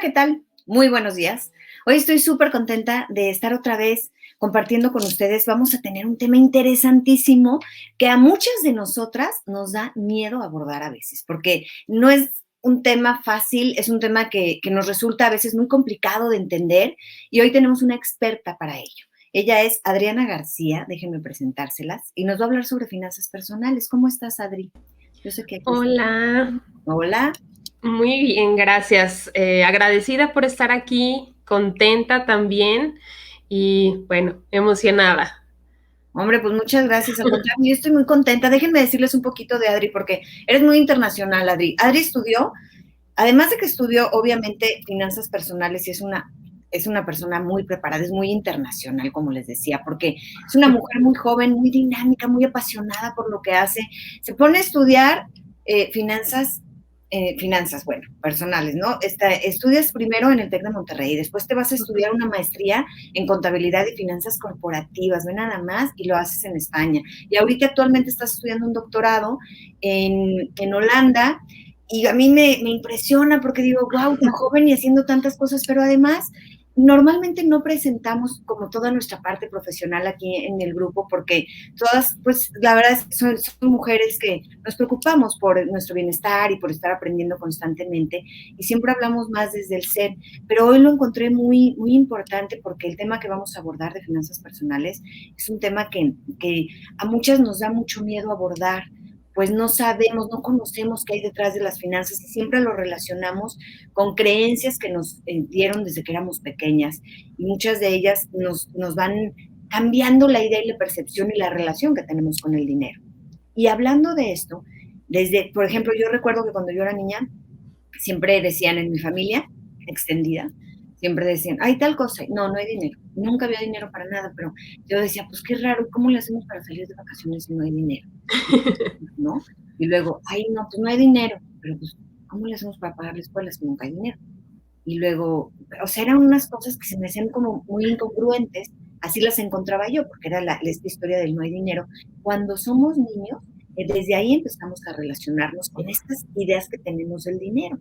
¿qué tal? Muy buenos días. Hoy estoy súper contenta de estar otra vez compartiendo con ustedes. Vamos a tener un tema interesantísimo que a muchas de nosotras nos da miedo abordar a veces, porque no es un tema fácil, es un tema que nos resulta a veces muy complicado de entender y hoy tenemos una experta para ello. Ella es Adriana García, déjenme presentárselas, y nos va a hablar sobre finanzas personales. ¿Cómo estás, Adri? Yo sé que aquí está. Hola, Hola. muy bien, gracias. Agradecida por estar aquí, contenta también y bueno, emocionada. Hombre, pues muchas gracias. Al contrario, yo estoy muy contenta. Déjenme decirles un poquito de Adri, porque eres muy internacional, Adri. Adri estudió, además de que estudió, obviamente, finanzas personales y es una persona muy preparada, es muy internacional, como les decía, porque es una mujer muy joven, muy dinámica, muy apasionada por lo que hace. Se pone a estudiar finanzas, bueno, personales, ¿no? Estudias primero en el TEC de Monterrey, después te vas a estudiar una maestría en contabilidad y finanzas corporativas, no nada más, y lo haces en España. Y ahorita actualmente estás estudiando un doctorado en Holanda, y a mí me impresiona porque digo, wow, tan joven y haciendo tantas cosas, pero además normalmente no presentamos como toda nuestra parte profesional aquí en el grupo porque todas, pues la verdad es que son mujeres que nos preocupamos por nuestro bienestar y por estar aprendiendo constantemente y siempre hablamos más desde el ser, pero hoy lo encontré muy, muy importante porque el tema que vamos a abordar de finanzas personales es un tema que a muchas nos da mucho miedo abordar, pues no sabemos, no conocemos qué hay detrás de las finanzas y siempre lo relacionamos con creencias que nos dieron desde que éramos pequeñas y muchas de ellas nos van cambiando la idea y la percepción y la relación que tenemos con el dinero. Y hablando de esto, desde, por ejemplo, yo recuerdo que cuando yo era niña, siempre decían en mi familia extendida, siempre decían, hay tal cosa, no, no hay dinero, nunca había dinero para nada, pero yo decía, pues qué raro, ¿cómo le hacemos para salir de vacaciones si no hay dinero? ¿No? Y luego, ay, no, pues no hay dinero, pero pues, ¿cómo le hacemos para pagar la escuela si nunca hay dinero? Y luego, o sea, eran unas cosas que se me hacían como muy incongruentes, así las encontraba yo, porque era esta historia del no hay dinero. Cuando somos niños, desde ahí empezamos a relacionarnos con estas ideas que tenemos del dinero.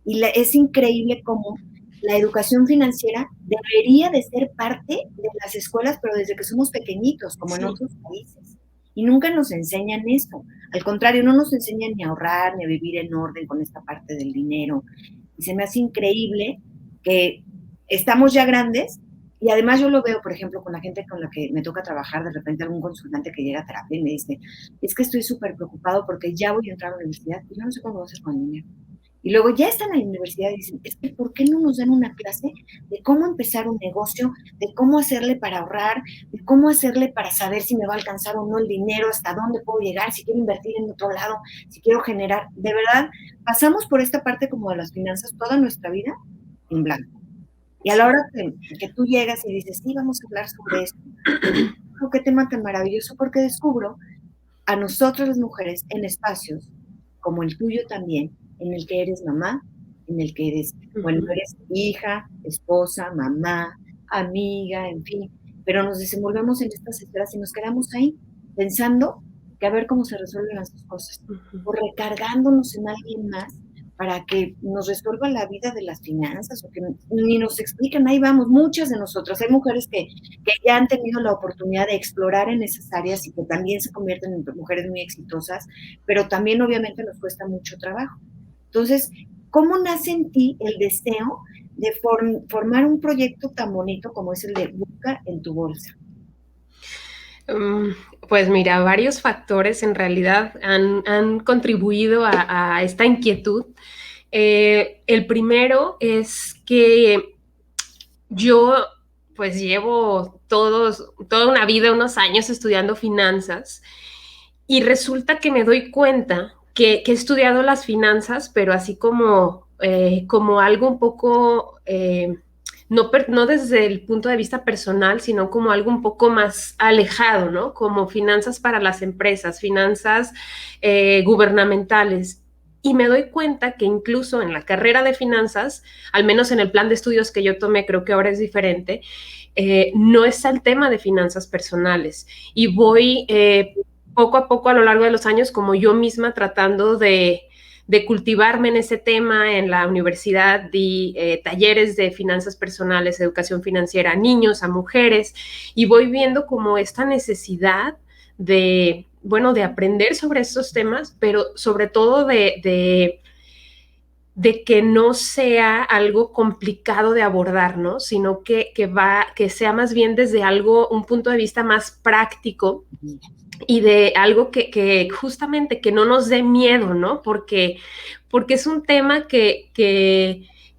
Y es increíble cómo la educación financiera debería de ser parte de las escuelas, pero desde que somos pequeñitos, como en Sí. otros países. Y nunca nos enseñan esto. Al contrario, no nos enseñan ni a ahorrar, ni a vivir en orden con esta parte del dinero. Y se me hace increíble que estamos ya grandes y además yo lo veo, por ejemplo, con la gente con la que me toca trabajar, de repente algún consultante que llega a terapia y me dice, es que estoy súper preocupado porque ya voy a entrar a la universidad y yo no sé cómo voy a hacer con el dinero. Y luego ya están en la universidad y dicen, es que ¿por qué no nos dan una clase de cómo empezar un negocio, de cómo hacerle para ahorrar, de cómo hacerle para saber si me va a alcanzar o no el dinero, hasta dónde puedo llegar, si quiero invertir en otro lado, si quiero generar? De verdad, pasamos por esta parte como de las finanzas toda nuestra vida en blanco. Y a la hora que tú llegas y dices, sí, vamos a hablar sobre esto, oh, qué tema tan maravilloso, porque descubro a nosotras las mujeres en espacios como el tuyo también, en el que eres mamá, en el que eres, bueno, Ujú. eres hija, esposa, mamá, amiga, en fin, pero nos desenvolvemos en estas esferas y nos quedamos ahí pensando que a ver cómo se resuelven las dos cosas, o recargándonos en alguien más para que nos resuelva la vida de las finanzas o que ni nos expliquen, ahí vamos, muchas de nosotras, hay mujeres que ya han tenido la oportunidad de explorar en esas áreas y que también se convierten en mujeres muy exitosas, pero también obviamente nos cuesta mucho trabajo. Entonces, ¿cómo nace en ti el deseo de formar un proyecto tan bonito como es el de Busca en tu bolsa? Mm, Pues mira, varios factores en realidad han contribuido a esta inquietud. El primero es que yo pues llevo toda una vida, unos años estudiando finanzas y resulta que me doy cuenta que he estudiado las finanzas, pero así como algo un poco, no desde el punto de vista personal, sino como algo un poco más alejado, ¿no? Como finanzas para las empresas, finanzas gubernamentales. Y me doy cuenta que incluso en la carrera de finanzas, al menos en el plan de estudios que yo tomé, creo que ahora es diferente, no está el tema de finanzas personales. Y voy poco a poco a lo largo de los años como yo misma tratando de cultivarme en ese tema. En la universidad di talleres de finanzas personales, educación financiera a niños, a mujeres, y voy viendo como esta necesidad de, bueno, de aprender sobre estos temas, pero sobre todo de que no sea algo complicado de abordar, ¿no? Sino que sea más bien desde algo, un punto de vista más práctico y de algo que justamente que no nos dé miedo, ¿no? Porque es un tema que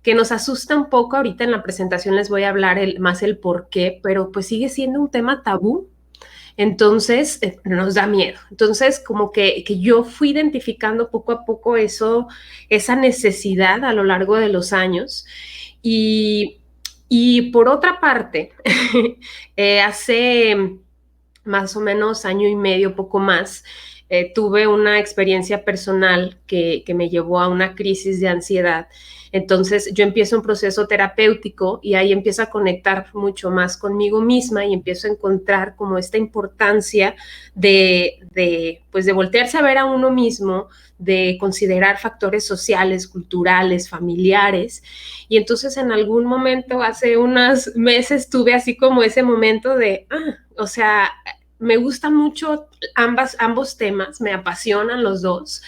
nos asusta un poco. Ahorita en la presentación les voy a hablar más el por qué, pero pues sigue siendo un tema tabú. Entonces, nos da miedo. Entonces, como que yo fui identificando poco a poco esa necesidad a lo largo de los años. Y, y por otra parte, hace más o menos año y medio, poco más, tuve una experiencia personal que me llevó a una crisis de ansiedad. Entonces yo empiezo un proceso terapéutico y ahí empiezo a conectar mucho más conmigo misma y empiezo a encontrar como esta importancia pues de voltearse a ver a uno mismo, de considerar factores sociales, culturales, familiares. Y entonces en algún momento, hace unos meses, tuve así como ese momento de, o sea, me gustan mucho ambos temas, me apasionan los dos.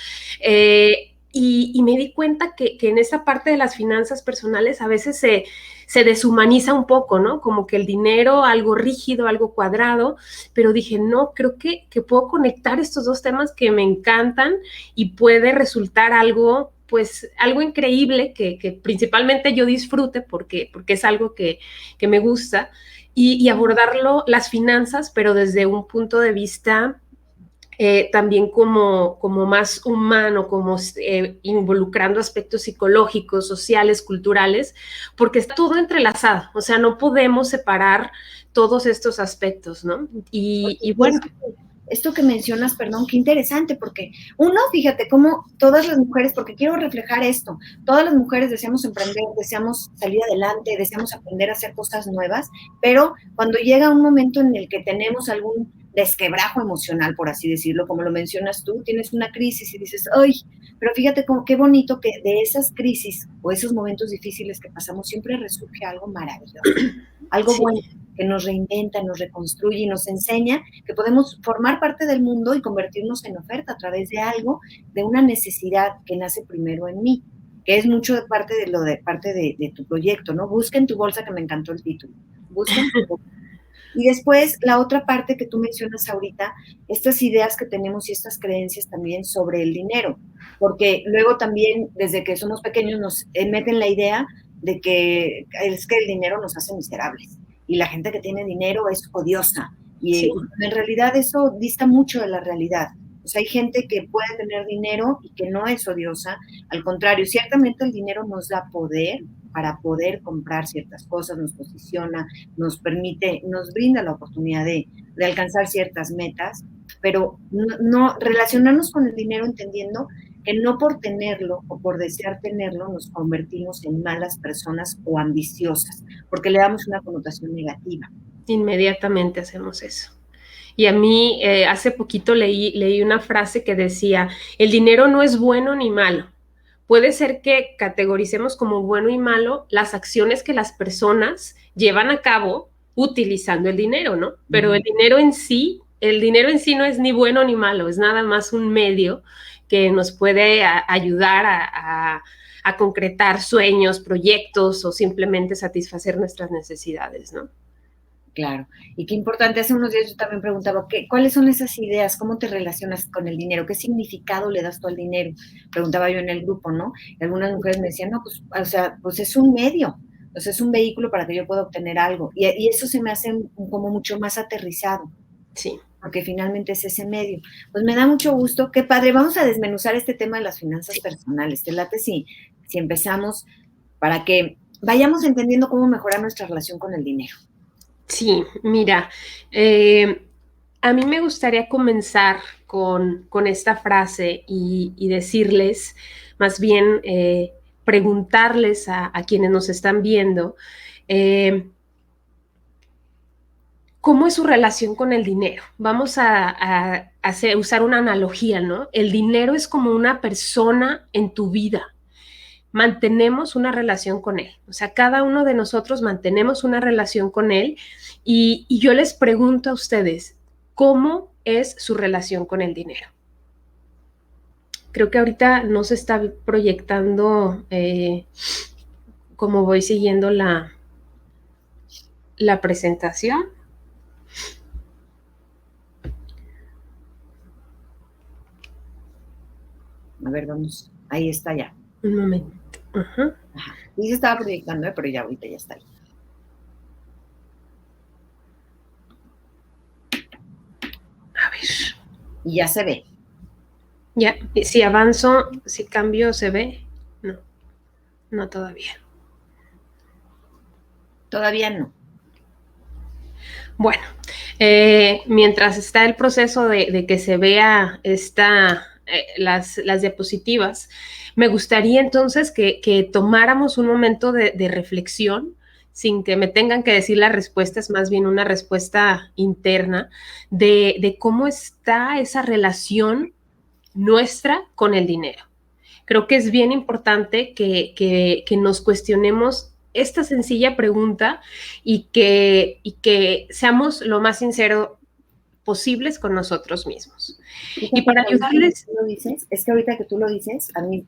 Y me di cuenta que en esa parte de las finanzas personales a veces se deshumaniza un poco, ¿no? Como que el dinero, algo rígido, algo cuadrado, pero dije, no, creo que puedo conectar estos dos temas que me encantan y puede resultar algo, pues, algo increíble que principalmente yo disfrute porque es algo que me gusta y abordarlo, las finanzas, pero desde un punto de vista también como más humano, como involucrando aspectos psicológicos, sociales, culturales, porque está todo entrelazado, o sea, no podemos separar todos estos aspectos, ¿no? Y bueno. Esto que mencionas, perdón, qué interesante, porque uno, fíjate cómo todas las mujeres, porque quiero reflejar esto, todas las mujeres deseamos emprender, deseamos salir adelante, deseamos aprender a hacer cosas nuevas, pero cuando llega un momento en el que tenemos algún desquebrajo emocional, por así decirlo, como lo mencionas tú, tienes una crisis y dices, ay, pero fíjate cómo, qué bonito que de esas crisis o esos momentos difíciles que pasamos siempre resurge algo maravilloso, algo Sí. bueno, que nos reinventa, nos reconstruye y nos enseña que podemos formar parte del mundo y convertirnos en oferta a través de algo, de una necesidad que nace primero en mí, que es mucho de parte de tu proyecto, ¿no? Busca en tu bolsa, que me encantó el título. Busca en tu bolsa. Y después, la otra parte que tú mencionas ahorita, estas ideas que tenemos y estas creencias también sobre el dinero, porque luego también, desde que somos pequeños, nos meten la idea de que es que el dinero nos hace miserables y la gente que tiene dinero es odiosa. Sí. Y en realidad eso dista mucho de la realidad. O sea, hay gente que puede tener dinero y que no es odiosa. Al contrario, ciertamente el dinero nos da poder para poder comprar ciertas cosas, nos posiciona, nos permite, nos brinda la oportunidad de alcanzar ciertas metas, pero no relacionarnos con el dinero entendiendo que no por tenerlo o por desear tenerlo nos convertimos en malas personas o ambiciosas, porque le damos una connotación negativa. Inmediatamente hacemos eso. Y a mí hace poquito leí una frase que decía, el dinero no es bueno ni malo. Puede ser que categoricemos como bueno y malo las acciones que las personas llevan a cabo utilizando el dinero, ¿no? Pero el dinero en sí no es ni bueno ni malo, es nada más un medio que nos puede ayudar a concretar sueños, proyectos o simplemente satisfacer nuestras necesidades, ¿no? Claro. Y qué importante, hace unos días yo también preguntaba, ¿cuáles son esas ideas? ¿Cómo te relacionas con el dinero? ¿Qué significado le das tú al dinero? Preguntaba yo en el grupo, ¿no? Y algunas mujeres me decían, no, pues, o sea, pues es un medio, o sea, es un vehículo para que yo pueda obtener algo. Y eso se me hace como mucho más aterrizado, Sí. porque finalmente es ese medio. Pues me da mucho gusto, qué padre, vamos a desmenuzar este tema de las finanzas personales. ¿Te late si empezamos para que vayamos entendiendo cómo mejorar nuestra relación con el dinero? Sí, mira, a mí me gustaría comenzar con esta frase y decirles, más bien preguntarles a quienes nos están viendo, ¿cómo es su relación con el dinero? Vamos usar una analogía, ¿no? El dinero es como una persona en tu vida. Mantenemos una relación con él. O sea, cada uno de nosotros mantenemos una relación con él y yo les pregunto a ustedes, ¿cómo es su relación con el dinero? Creo que ahorita no se está proyectando cómo voy siguiendo la presentación. A ver, vamos. Ahí está ya. Un momento. Ajá. Y se estaba proyectando, pero ya ahorita ya está ahí. A ver. Y ya se ve. Ya, si avanzo, si cambio, ¿se ve? No, no todavía. Todavía no. Bueno, mientras está el proceso de que se vea las diapositivas, me gustaría entonces que tomáramos un momento de reflexión, sin que me tengan que decir la respuesta, es más bien una respuesta interna, de cómo está esa relación nuestra con el dinero. Creo que es bien importante que nos cuestionemos esta sencilla pregunta y que seamos lo más sinceros posibles con nosotros mismos. Fíjate, y para ayudarles... Lo dices, es que ahorita que tú lo dices, a mí,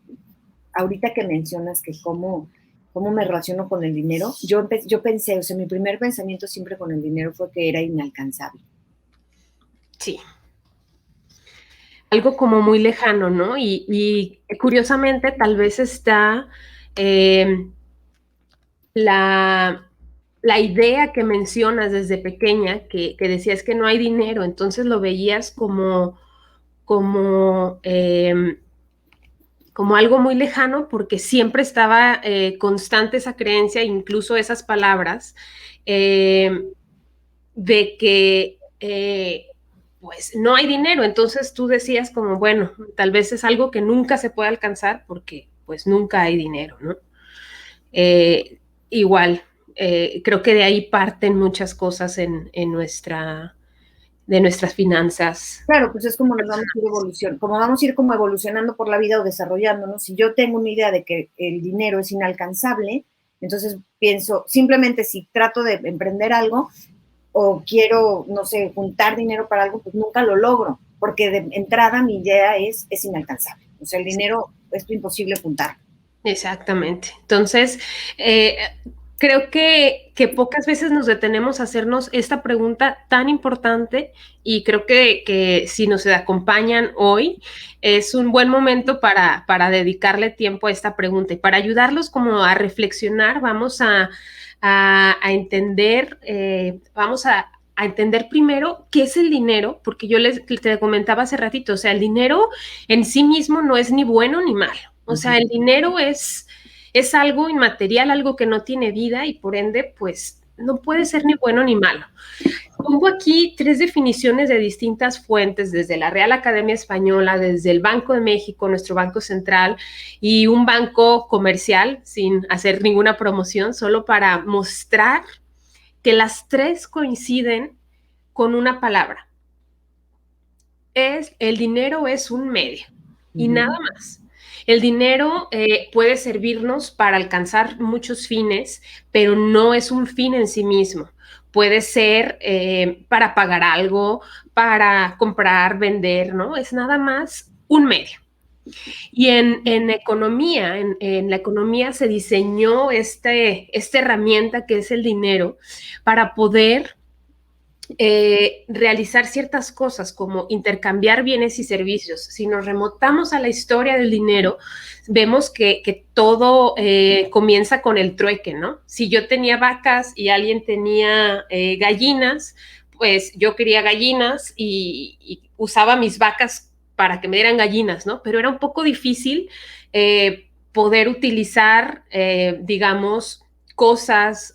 ahorita que mencionas que cómo me relaciono con el dinero, yo pensé, o sea, mi primer pensamiento siempre con el dinero fue que era inalcanzable. Sí. Algo como muy lejano, ¿no? Y curiosamente tal vez está la idea que mencionas desde pequeña, que decías que no hay dinero, entonces lo veías como algo muy lejano porque siempre estaba constante esa creencia, incluso esas palabras, de que pues no hay dinero. Entonces tú decías como, bueno, tal vez es algo que nunca se puede alcanzar porque pues nunca hay dinero, ¿no? Igual, creo que de ahí parten muchas cosas de nuestras finanzas. Claro, pues es como nos vamos a ir como vamos a ir como evolucionando por la vida o desarrollándonos. Si yo tengo una idea de que el dinero es inalcanzable, entonces pienso, simplemente si trato de emprender algo o quiero, no sé, juntar dinero para algo, pues nunca lo logro, porque de entrada mi idea es inalcanzable. O sea, el dinero es imposible juntar. Exactamente. Entonces, creo que pocas veces nos detenemos a hacernos esta pregunta tan importante y creo que si nos acompañan hoy es un buen momento para dedicarle tiempo a esta pregunta y para ayudarlos como a reflexionar, vamos a entender, vamos a entender primero qué es el dinero, porque yo te comentaba hace ratito, o sea, el dinero en sí mismo no es ni bueno ni malo. O sea, el dinero es algo inmaterial, algo que no tiene vida y por ende, pues no puede ser ni bueno ni malo. Pongo aquí 3 definiciones de distintas fuentes, desde la Real Academia Española, desde el Banco de México, nuestro Banco Central, y un banco comercial, sin hacer ninguna promoción, solo para mostrar que las 3 coinciden con una palabra. El dinero es un medio y nada más. El dinero puede servirnos para alcanzar muchos fines, pero no es un fin en sí mismo. Puede ser para pagar algo, para comprar, vender, ¿no? Es nada más un medio. Y en economía, en la economía se diseñó esta herramienta que es el dinero para poder realizar ciertas cosas como intercambiar bienes y servicios. Si nos remontamos a la historia del dinero, vemos que todo comienza con el trueque, ¿no? Si yo tenía vacas y alguien tenía gallinas, pues yo quería gallinas y usaba mis vacas para que me dieran gallinas, ¿no? Pero era un poco difícil poder utilizar, digamos, cosas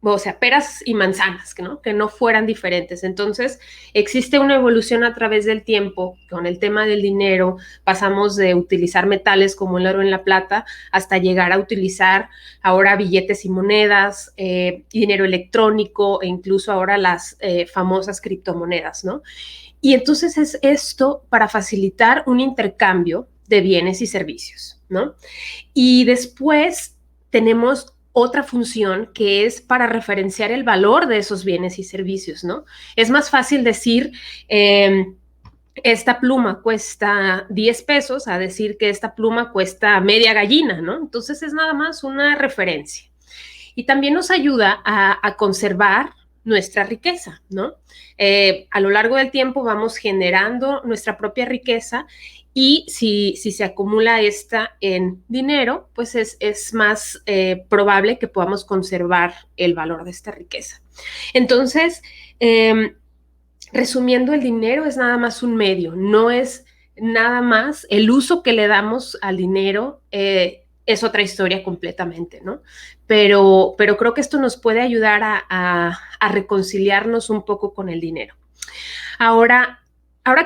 o sea, peras y manzanas, ¿no? Que no fueran diferentes. Entonces, existe una evolución a través del tiempo con el tema del dinero. Pasamos de utilizar metales como el oro y la plata hasta llegar a utilizar ahora billetes y monedas, dinero electrónico e incluso ahora las famosas criptomonedas, ¿no? Y entonces es esto para facilitar un intercambio de bienes y servicios, ¿no? Y después tenemos otra función que es para referenciar el valor de esos bienes y servicios, ¿no? Es más fácil decir, esta pluma cuesta 10 pesos a decir que esta pluma cuesta media gallina, ¿no? Entonces es nada más una referencia. Y también nos ayuda a conservar nuestra riqueza, ¿no? A lo largo del tiempo vamos generando nuestra propia riqueza y si se acumula esta en dinero, pues es más probable que podamos conservar el valor de esta riqueza. Entonces, resumiendo, el dinero es nada más un medio, no es nada más el uso que le damos al dinero. Es otra historia completamente, ¿no? Pero creo que esto nos puede ayudar a reconciliarnos un poco con el dinero. Ahora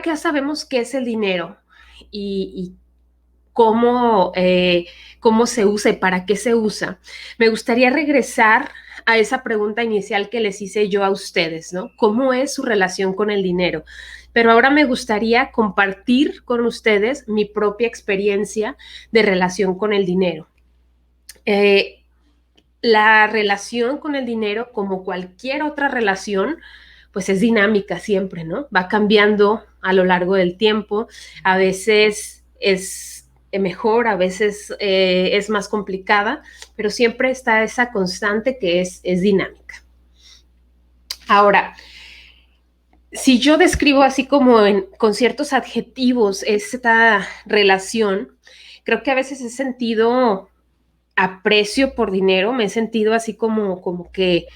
que ya sabemos qué es el dinero y cómo se usa y para qué se usa, me gustaría regresar a esa pregunta inicial que les hice yo a ustedes, ¿no? ¿Cómo es su relación con el dinero? Pero ahora me gustaría compartir con ustedes mi propia experiencia de relación con el dinero. La relación con el dinero, como cualquier otra relación, pues es dinámica siempre, ¿no? Va cambiando a lo largo del tiempo. A veces es mejor, a veces es más complicada, pero siempre está esa constante que es dinámica. Ahora, si yo describo así como con ciertos adjetivos esta relación, creo que a veces he sentido aprecio por dinero, me he sentido así como que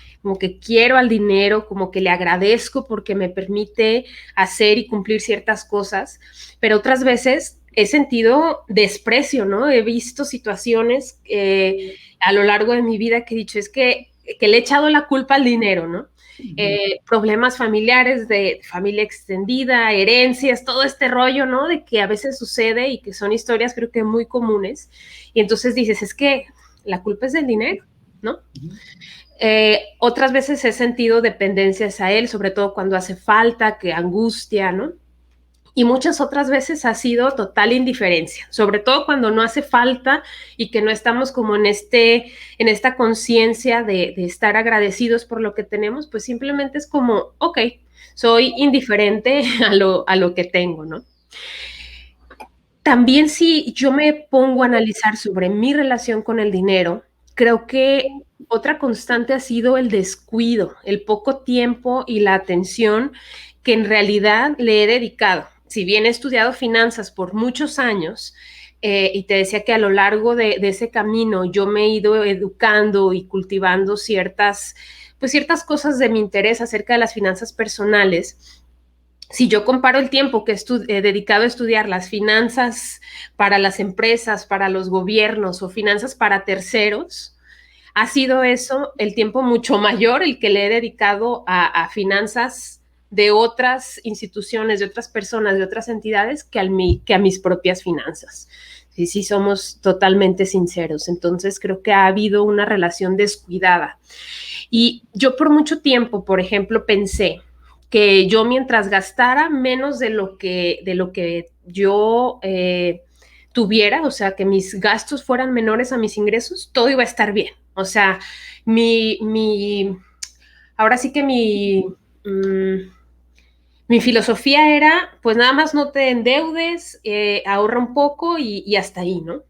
quiero al dinero, como que le agradezco porque me permite hacer y cumplir ciertas cosas, pero otras veces he sentido desprecio, ¿no? He visto situaciones a lo largo de mi vida que he dicho, es que le he echado la culpa al dinero, ¿no? Problemas familiares, de familia extendida, herencias, todo este rollo, ¿no? De que a veces sucede y que son historias creo que muy comunes. Y entonces dices, es que la culpa es del dinero, ¿no? Otras veces he sentido dependencias a él, sobre todo cuando hace falta, que angustia, ¿no? Y muchas otras veces ha sido total indiferencia, sobre todo cuando no hace falta y que no estamos como en esta conciencia de estar agradecidos por lo que tenemos, pues simplemente es como, ok, soy indiferente a lo que tengo, ¿no? También si yo me pongo a analizar sobre mi relación con el dinero, creo que otra constante ha sido el descuido, el poco tiempo y la atención que en realidad le he dedicado. Si bien he estudiado finanzas por muchos años, y te decía que a lo largo de ese camino yo me he ido educando y cultivando ciertas cosas de mi interés acerca de las finanzas personales. Si yo comparo el tiempo que he dedicado a estudiar las finanzas para las empresas, para los gobiernos o finanzas para terceros, ha sido eso el tiempo mucho mayor el que le he dedicado a finanzas de otras instituciones, de otras personas, de otras entidades que a mis propias finanzas. Sí, somos totalmente sinceros. Entonces creo que ha habido una relación descuidada. Y yo por mucho tiempo, por ejemplo, pensé que yo mientras gastara menos de lo que yo tuviera, o sea, que mis gastos fueran menores a mis ingresos, todo iba a estar bien. O sea, ahora sí que mi filosofía era, pues nada más no te endeudes, ahorra un poco y hasta ahí, ¿no?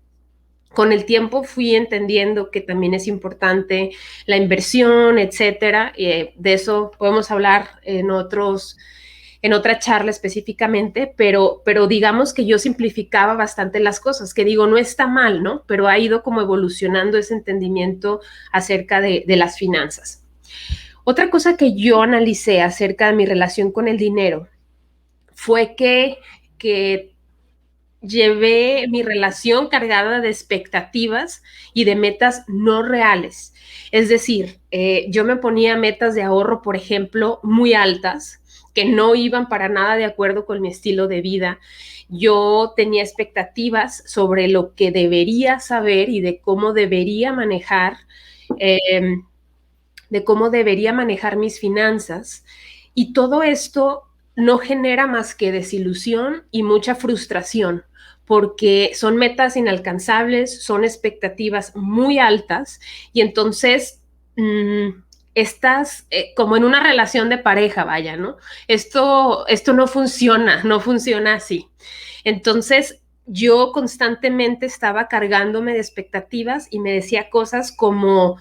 Con el tiempo fui entendiendo que también es importante la inversión, etcétera. De eso podemos hablar en otra charla específicamente, pero digamos que yo simplificaba bastante las cosas, que digo, no está mal, ¿no? Pero ha ido como evolucionando ese entendimiento acerca de las finanzas. Otra cosa que yo analicé acerca de mi relación con el dinero fue que llevé mi relación cargada de expectativas y de metas no reales. Es decir, yo me ponía metas de ahorro, por ejemplo, muy altas, que no iban para nada de acuerdo con mi estilo de vida. Yo tenía expectativas sobre lo que debería saber y eh, de cómo debería manejar mis finanzas. Y todo esto no genera más que desilusión y mucha frustración, porque son metas inalcanzables, son expectativas muy altas y entonces estás como en una relación de pareja, vaya, ¿no? Esto no funciona, no funciona así. Entonces, yo constantemente estaba cargándome de expectativas y me decía cosas como,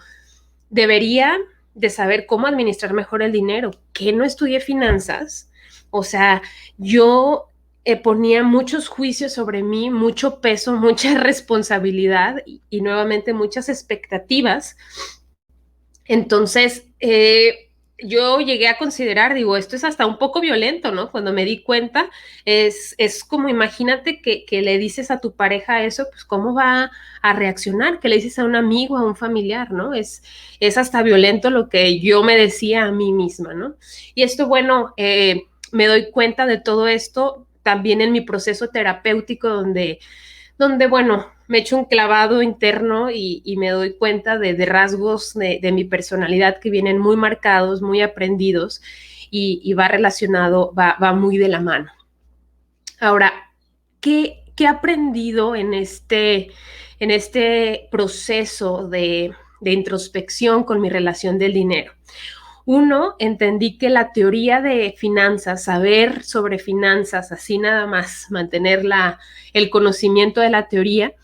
debería de saber cómo administrar mejor el dinero, que no estudié finanzas. O sea, yo ponía muchos juicios sobre mí, mucho peso, mucha responsabilidad y nuevamente muchas expectativas. Entonces, yo llegué a considerar, digo, esto es hasta un poco violento, ¿no? Cuando me di cuenta, es como imagínate que le dices a tu pareja eso, pues cómo va a reaccionar, que le dices a un amigo, a un familiar, ¿no? Es hasta violento lo que yo me decía a mí misma, ¿no? Y esto, bueno, me doy cuenta de todo esto también en mi proceso terapéutico donde bueno, me echo un clavado interno y me doy cuenta de rasgos de mi personalidad que vienen muy marcados, muy aprendidos y va relacionado, va muy de la mano. Ahora, ¿qué he aprendido en este proceso de introspección con mi relación del dinero? Uno, entendí que la teoría de finanzas, saber sobre finanzas, así nada más, mantener el conocimiento de la teoría,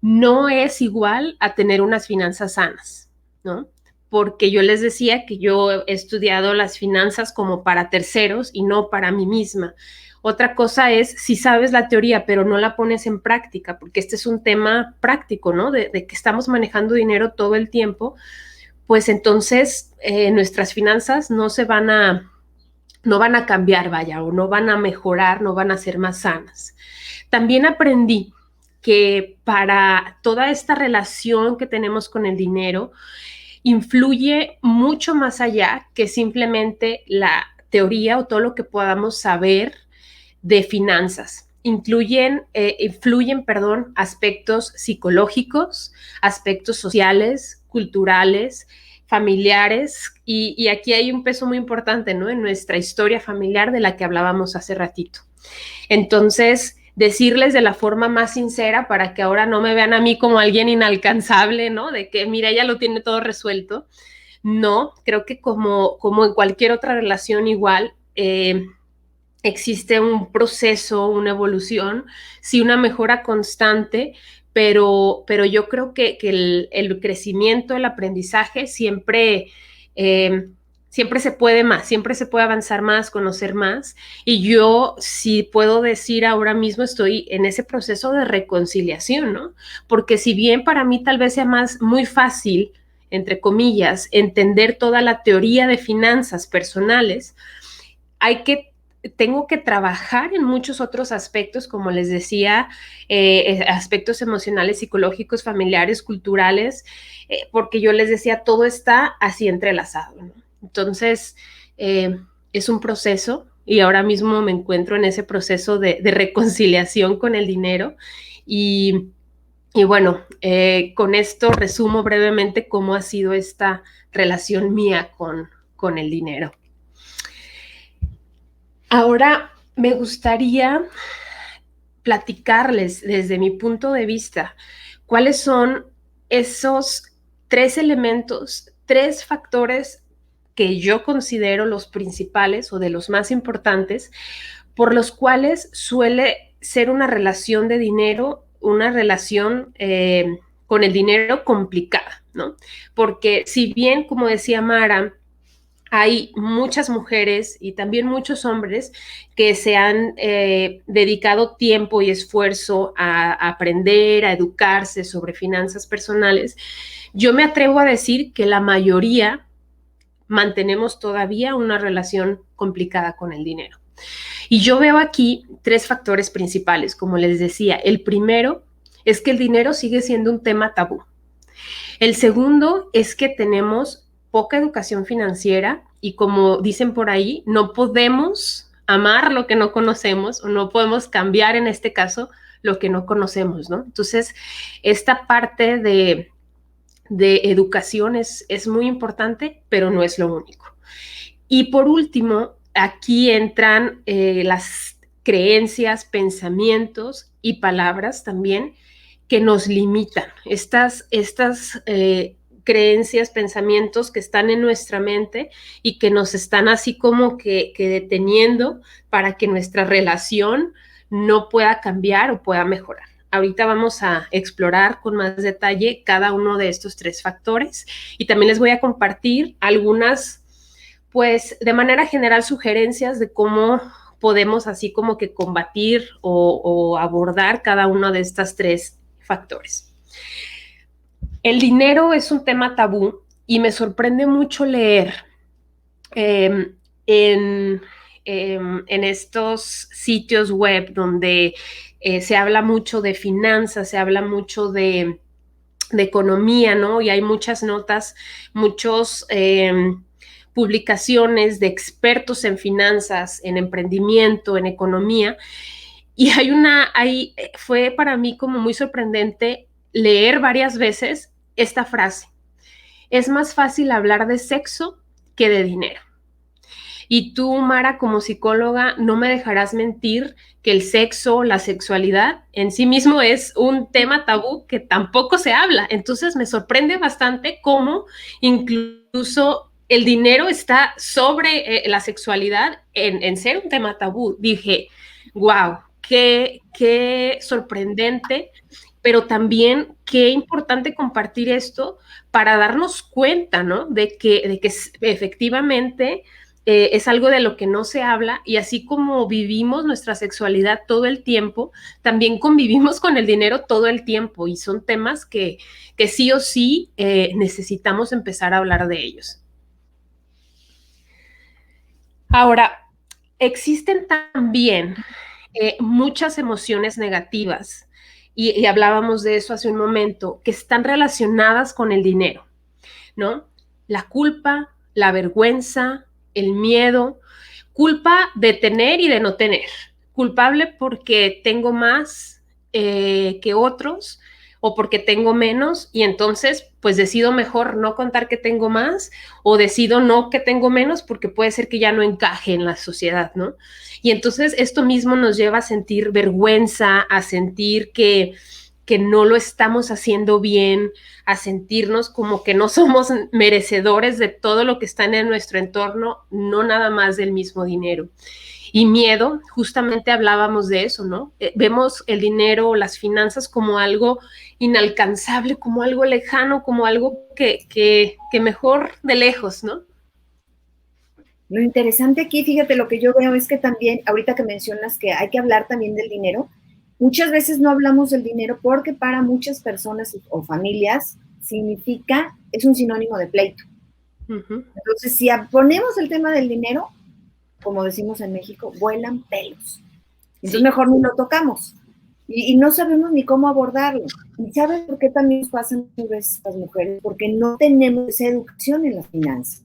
no es igual a tener unas finanzas sanas, ¿no? Porque yo les decía que yo he estudiado las finanzas como para terceros y no para mí misma. Otra cosa es si sabes la teoría, pero no la pones en práctica, porque este es un tema práctico, ¿no? De que estamos manejando dinero todo el tiempo, pues entonces nuestras finanzas no van a cambiar, vaya, o no van a mejorar, no van a ser más sanas. También aprendí que para toda esta relación que tenemos con el dinero, influye mucho más allá que simplemente la teoría o todo lo que podamos saber de finanzas. Influyen, perdón, aspectos psicológicos, aspectos sociales, culturales, familiares, y aquí hay un peso muy importante, ¿no? En nuestra historia familiar de la que hablábamos hace ratito. Entonces, decirles de la forma más sincera para que ahora no me vean a mí como alguien inalcanzable, ¿no? De que, mira, ella lo tiene todo resuelto. No, creo que como en cualquier otra relación igual, existe un proceso, una evolución, sí, una mejora constante, pero yo creo que el crecimiento, el aprendizaje eh, siempre se puede más, siempre se puede avanzar más, conocer más. Y yo sí puedo decir ahora mismo estoy en ese proceso de reconciliación, ¿no? Porque si bien para mí tal vez sea muy fácil, entre comillas, entender toda la teoría de finanzas personales, tengo que trabajar en muchos otros aspectos, como les decía, aspectos emocionales, psicológicos, familiares, culturales, porque yo les decía, todo está así entrelazado, ¿no? Entonces, es un proceso y ahora mismo me encuentro en ese proceso de reconciliación con el dinero y bueno, con esto resumo brevemente cómo ha sido esta relación mía con el dinero. Ahora me gustaría platicarles desde mi punto de vista cuáles son esos 3 elementos, 3 factores que yo considero los principales o de los más importantes por los cuales suele ser una relación de dinero, una relación con el dinero complicada, ¿no? Porque si bien, como decía Mara, hay muchas mujeres y también muchos hombres que se han dedicado tiempo y esfuerzo a aprender, a educarse sobre finanzas personales. Yo me atrevo a decir que la mayoría mantenemos todavía una relación complicada con el dinero. Y yo veo aquí 3 factores principales, como les decía. El primero es que el dinero sigue siendo un tema tabú. El segundo es que tenemos poca educación financiera y, como dicen por ahí, no podemos amar lo que no conocemos, o no podemos cambiar, en este caso, lo que no conocemos, ¿no? Entonces, esta parte de educación es muy importante, pero no es lo único. Y por último, aquí entran las creencias, pensamientos y palabras también que nos limitan. Estas creencias, pensamientos que están en nuestra mente y que nos están así como que deteniendo para que nuestra relación no pueda cambiar o pueda mejorar. Ahorita vamos a explorar con más detalle cada uno de estos 3 factores, y también les voy a compartir algunas, pues de manera general, sugerencias de cómo podemos así como que combatir o abordar cada uno de estas 3 factores. El dinero es un tema tabú y me sorprende mucho leer en, en estos sitios web donde se habla mucho de finanzas, se habla mucho de economía, ¿no? Y hay muchas notas, muchos publicaciones de expertos en finanzas, en emprendimiento, en economía. Y fue para mí como muy sorprendente leer varias veces esta frase: es más fácil hablar de sexo que de dinero. Y tú, Mara, como psicóloga, no me dejarás mentir que el sexo, la sexualidad en sí mismo es un tema tabú que tampoco se habla. Entonces me sorprende bastante cómo incluso el dinero está sobre la sexualidad en ser un tema tabú. Dije, wow, qué sorprendente, pero también qué importante compartir esto para darnos cuenta, ¿no? De que efectivamente es algo de lo que no se habla, y así como vivimos nuestra sexualidad todo el tiempo, también convivimos con el dinero todo el tiempo, y son temas que sí o sí necesitamos empezar a hablar de ellos. Ahora, existen también muchas emociones negativas, y hablábamos de eso hace un momento, que están relacionadas con el dinero, ¿no? La culpa, la vergüenza, el miedo. Culpa de tener y de no tener. Culpable porque tengo más que otros, o porque tengo menos, y entonces pues decido mejor no contar que tengo más, o decido no que tengo menos porque puede ser que ya no encaje en la sociedad, ¿no? Y entonces esto mismo nos lleva a sentir vergüenza, a sentir que no lo estamos haciendo bien, a sentirnos como que no somos merecedores de todo lo que está en nuestro entorno, no nada más del mismo dinero. Y miedo, justamente hablábamos de eso, ¿no? Vemos el dinero, las finanzas, como algo inalcanzable, como algo lejano, como algo que mejor de lejos, ¿no? Lo interesante aquí, fíjate, lo que yo veo es que también, ahorita que mencionas que hay que hablar también del dinero, muchas veces no hablamos del dinero porque para muchas personas o familias es un sinónimo de pleito. Entonces, si ponemos el tema del dinero, como decimos en México, vuelan pelos. Entonces, sí, mejor ni lo tocamos. Y no sabemos ni cómo abordarlo. ¿Y sabes por qué también nos pasan a veces las mujeres? Porque no tenemos esa educación en las finanzas.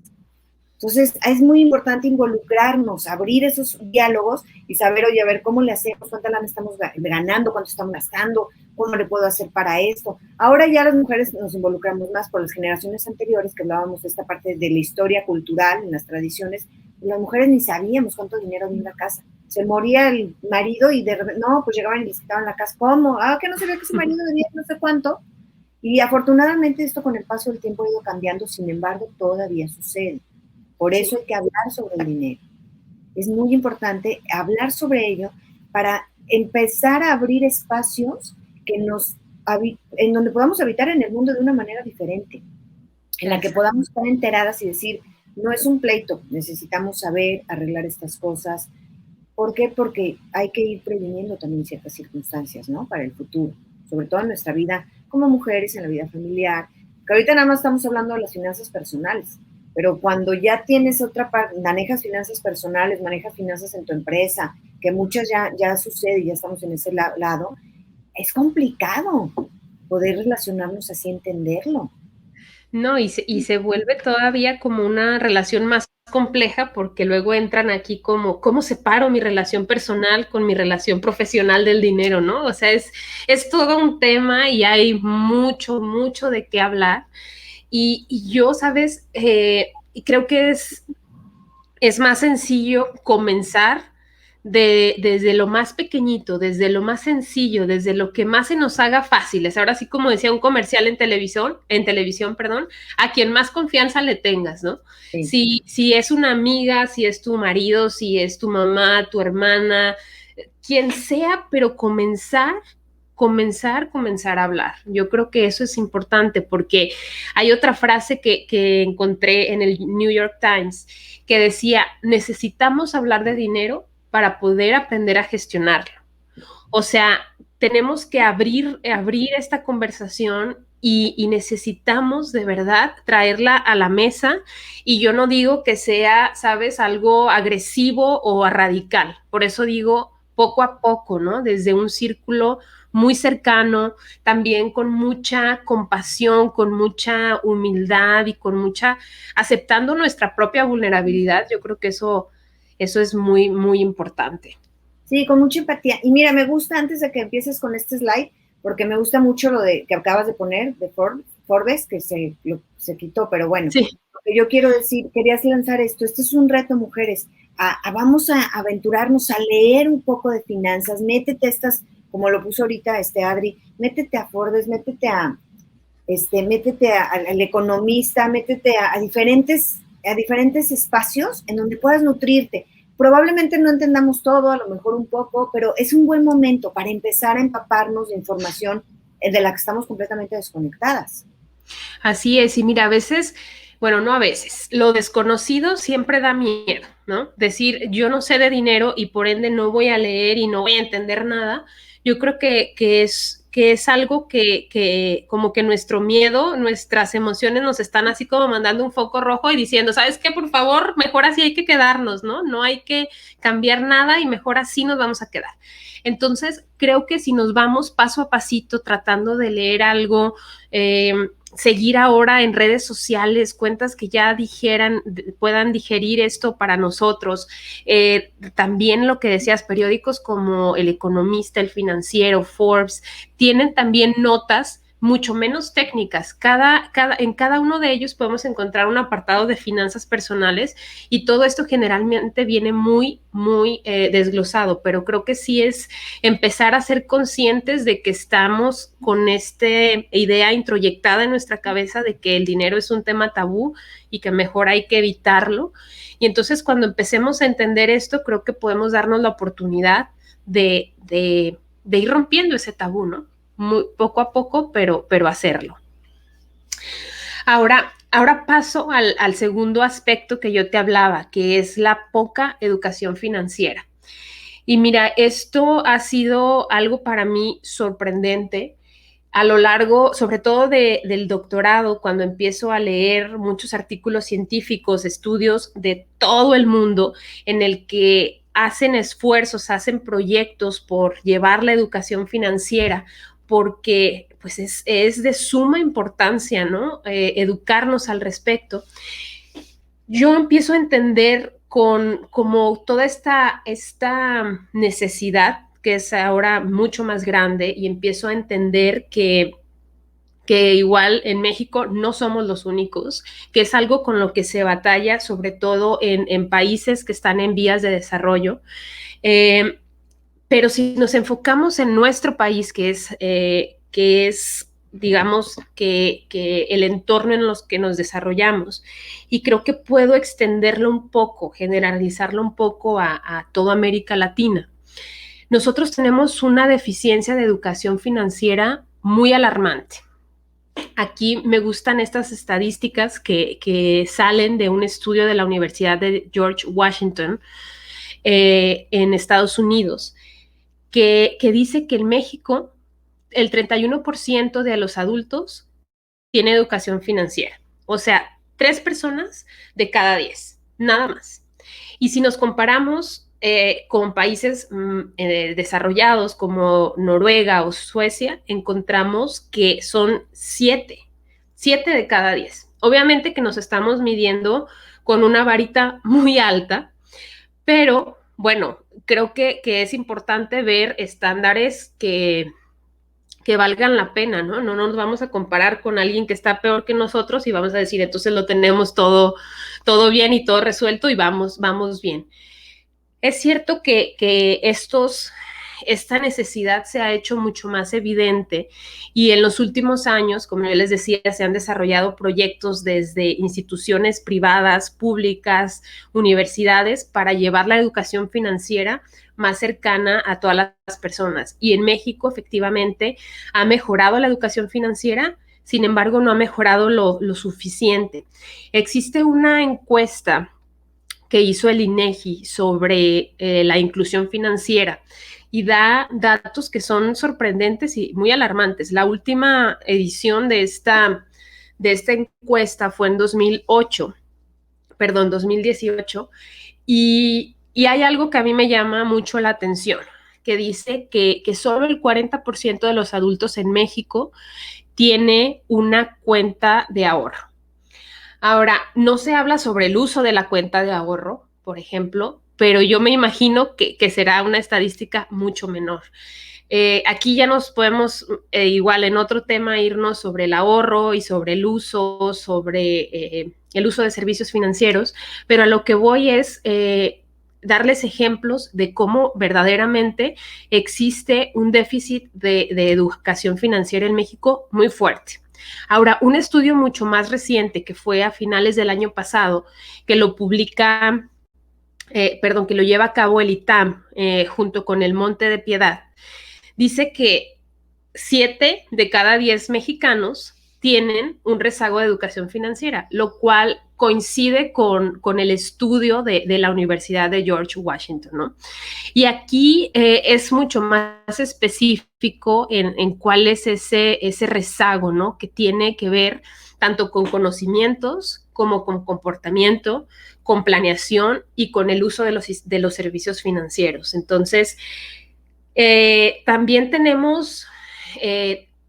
Entonces, es muy importante involucrarnos, abrir esos diálogos y saber, oye, a ver, ¿cómo le hacemos? ¿Cuánto lana estamos ganando? ¿Cuánto estamos gastando? ¿Cómo le puedo hacer para esto? Ahora ya las mujeres nos involucramos más. Por las generaciones anteriores, que hablábamos de esta parte de la historia cultural, en las tradiciones, las mujeres ni sabíamos cuánto dinero había en la casa. Se moría el marido y de repente, no, pues llegaban y visitaban la casa. ¿Cómo? Que no sabía que su marido debía no sé cuánto. Y afortunadamente esto con el paso del tiempo ha ido cambiando, sin embargo, todavía sucede. Por eso hay que hablar sobre el dinero. Es muy importante hablar sobre ello para empezar a abrir espacios en donde podamos habitar en el mundo de una manera diferente, en la que podamos estar enteradas y decir, no es un pleito, necesitamos saber arreglar estas cosas. ¿Por qué? Porque hay que ir previniendo también ciertas circunstancias, ¿no? Para el futuro, sobre todo en nuestra vida como mujeres, en la vida familiar, que ahorita nada más estamos hablando de las finanzas personales, pero cuando ya tienes otra parte, manejas finanzas personales, manejas finanzas en tu empresa, que muchas ya sucede y ya estamos en ese lado, es complicado poder relacionarnos así, entenderlo. No, y se vuelve todavía como una relación más compleja porque luego entran aquí como, ¿cómo separo mi relación personal con mi relación profesional del dinero, no? O sea, es todo un tema y hay mucho, mucho de qué hablar. Y yo, ¿sabes? Creo que es más sencillo comenzar desde lo más pequeñito, desde lo más sencillo, desde lo que más se nos haga fáciles. Ahora sí, como decía un comercial en televisión, perdón, a quien más confianza le tengas, ¿no? Sí. Si es una amiga, si es tu marido, si es tu mamá, tu hermana, quien sea, pero comenzar a hablar. Yo creo que eso es importante porque hay otra frase que encontré en el New York Times que decía, necesitamos hablar de dinero para poder aprender a gestionarlo. O sea, tenemos que abrir esta conversación y necesitamos de verdad traerla a la mesa. Y yo no digo que sea, sabes, algo agresivo o radical. Por eso digo poco a poco, ¿no? Desde un círculo muy cercano, también con mucha compasión, con mucha humildad y con mucha, aceptando nuestra propia vulnerabilidad. Yo creo que eso es muy, muy importante. Sí, con mucha empatía. Y mira, me gusta antes de que empieces con este slide, porque me gusta mucho lo de que acabas de poner de Forbes, que se quitó, pero bueno, Sí. lo que yo quiero decir, querías lanzar esto, este es un reto, mujeres, vamos a aventurarnos a leer un poco de finanzas, métete a estas, como lo puso ahorita Adri, métete a Forbes, métete al economista, métete a diferentes espacios en donde puedas nutrirte. Probablemente no entendamos todo, a lo mejor un poco, pero es un buen momento para empezar a empaparnos de información de la que estamos completamente desconectadas. Así es, y mira, a veces, bueno, no a veces, lo desconocido siempre da miedo, ¿no? Decir, yo no sé de dinero y por ende no voy a leer y no voy a entender nada, yo creo que es algo que como que nuestro miedo, nuestras emociones nos están así como mandando un foco rojo y diciendo, ¿sabes qué? Por favor, mejor así hay que quedarnos, ¿no? No hay que cambiar nada y mejor así nos vamos a quedar. Entonces, creo que si nos vamos paso a pasito tratando de leer algo, seguir ahora en redes sociales cuentas que ya puedan digerir esto para nosotros. También lo que decías, periódicos como El Economista, El Financiero, Forbes, tienen también notas mucho menos técnicas. En cada uno de ellos podemos encontrar un apartado de finanzas personales y todo esto generalmente viene muy, muy desglosado, pero creo que sí es empezar a ser conscientes de que estamos con esta idea introyectada en nuestra cabeza de que el dinero es un tema tabú y que mejor hay que evitarlo. Y entonces cuando empecemos a entender esto, creo que podemos darnos la oportunidad de ir rompiendo ese tabú, ¿no? Muy, poco a poco, pero hacerlo. Ahora paso al segundo aspecto que yo te hablaba, que es la poca educación financiera. Y mira, esto ha sido algo para mí sorprendente a lo largo, sobre todo del doctorado, cuando empiezo a leer muchos artículos científicos, estudios de todo el mundo en el que hacen esfuerzos, hacen proyectos por llevar la educación financiera, porque pues es de suma importancia, ¿no? Educarnos al respecto. Yo empiezo a entender como toda esta necesidad que es ahora mucho más grande y empiezo a entender que igual en México no somos los únicos, que es algo con lo que se batalla sobre todo en países que están en vías de desarrollo. Pero si nos enfocamos en nuestro país, que es digamos, que el entorno en los que nos desarrollamos. Y creo que puedo extenderlo un poco, generalizarlo un poco a toda América Latina. Nosotros tenemos una deficiencia de educación financiera muy alarmante. Aquí me gustan estas estadísticas que salen de un estudio de la Universidad de George Washington en Estados Unidos, que dice que en México el 31% de los adultos tiene educación financiera. O sea, 3 personas de cada 10, nada más. Y si nos comparamos con países desarrollados como Noruega o Suecia, encontramos que son 7 de cada 10. Obviamente que nos estamos midiendo con una varita muy alta, pero bueno, creo que es importante ver estándares que valgan la pena, ¿no? No nos vamos a comparar con alguien que está peor que nosotros y vamos a decir, entonces lo tenemos todo bien y todo resuelto y vamos bien. Es cierto que esta necesidad se ha hecho mucho más evidente y en los últimos años, como yo les decía, se han desarrollado proyectos desde instituciones privadas, públicas, universidades, para llevar la educación financiera más cercana a todas las personas. Y en México, efectivamente, ha mejorado la educación financiera, sin embargo, no ha mejorado lo suficiente. Existe una encuesta que hizo el INEGI sobre la inclusión financiera y da datos que son sorprendentes y muy alarmantes. La última edición de esta encuesta fue en 2018, y hay algo que a mí me llama mucho la atención, que dice que solo el 40% de los adultos en México tiene una cuenta de ahorro. Ahora, no se habla sobre el uso de la cuenta de ahorro, por ejemplo, pero yo me imagino que será una estadística mucho menor. Aquí ya nos podemos, igual en otro tema, irnos sobre el ahorro y sobre el uso, el uso de servicios financieros, pero a lo que voy es darles ejemplos de cómo verdaderamente existe un déficit de educación financiera en México muy fuerte. Ahora, un estudio mucho más reciente que fue a finales del año pasado, que lo publica, que lo lleva a cabo el ITAM junto con el Monte de Piedad, dice que 7 de cada 10 mexicanos tienen un rezago de educación financiera, lo cual coincide con el estudio de la Universidad de George Washington, ¿no? Y aquí es mucho más específico en cuál es ese rezago, ¿no? Que tiene que ver tanto con conocimientos como con comportamiento, con planeación y con el uso de los servicios financieros. Entonces, también tenemos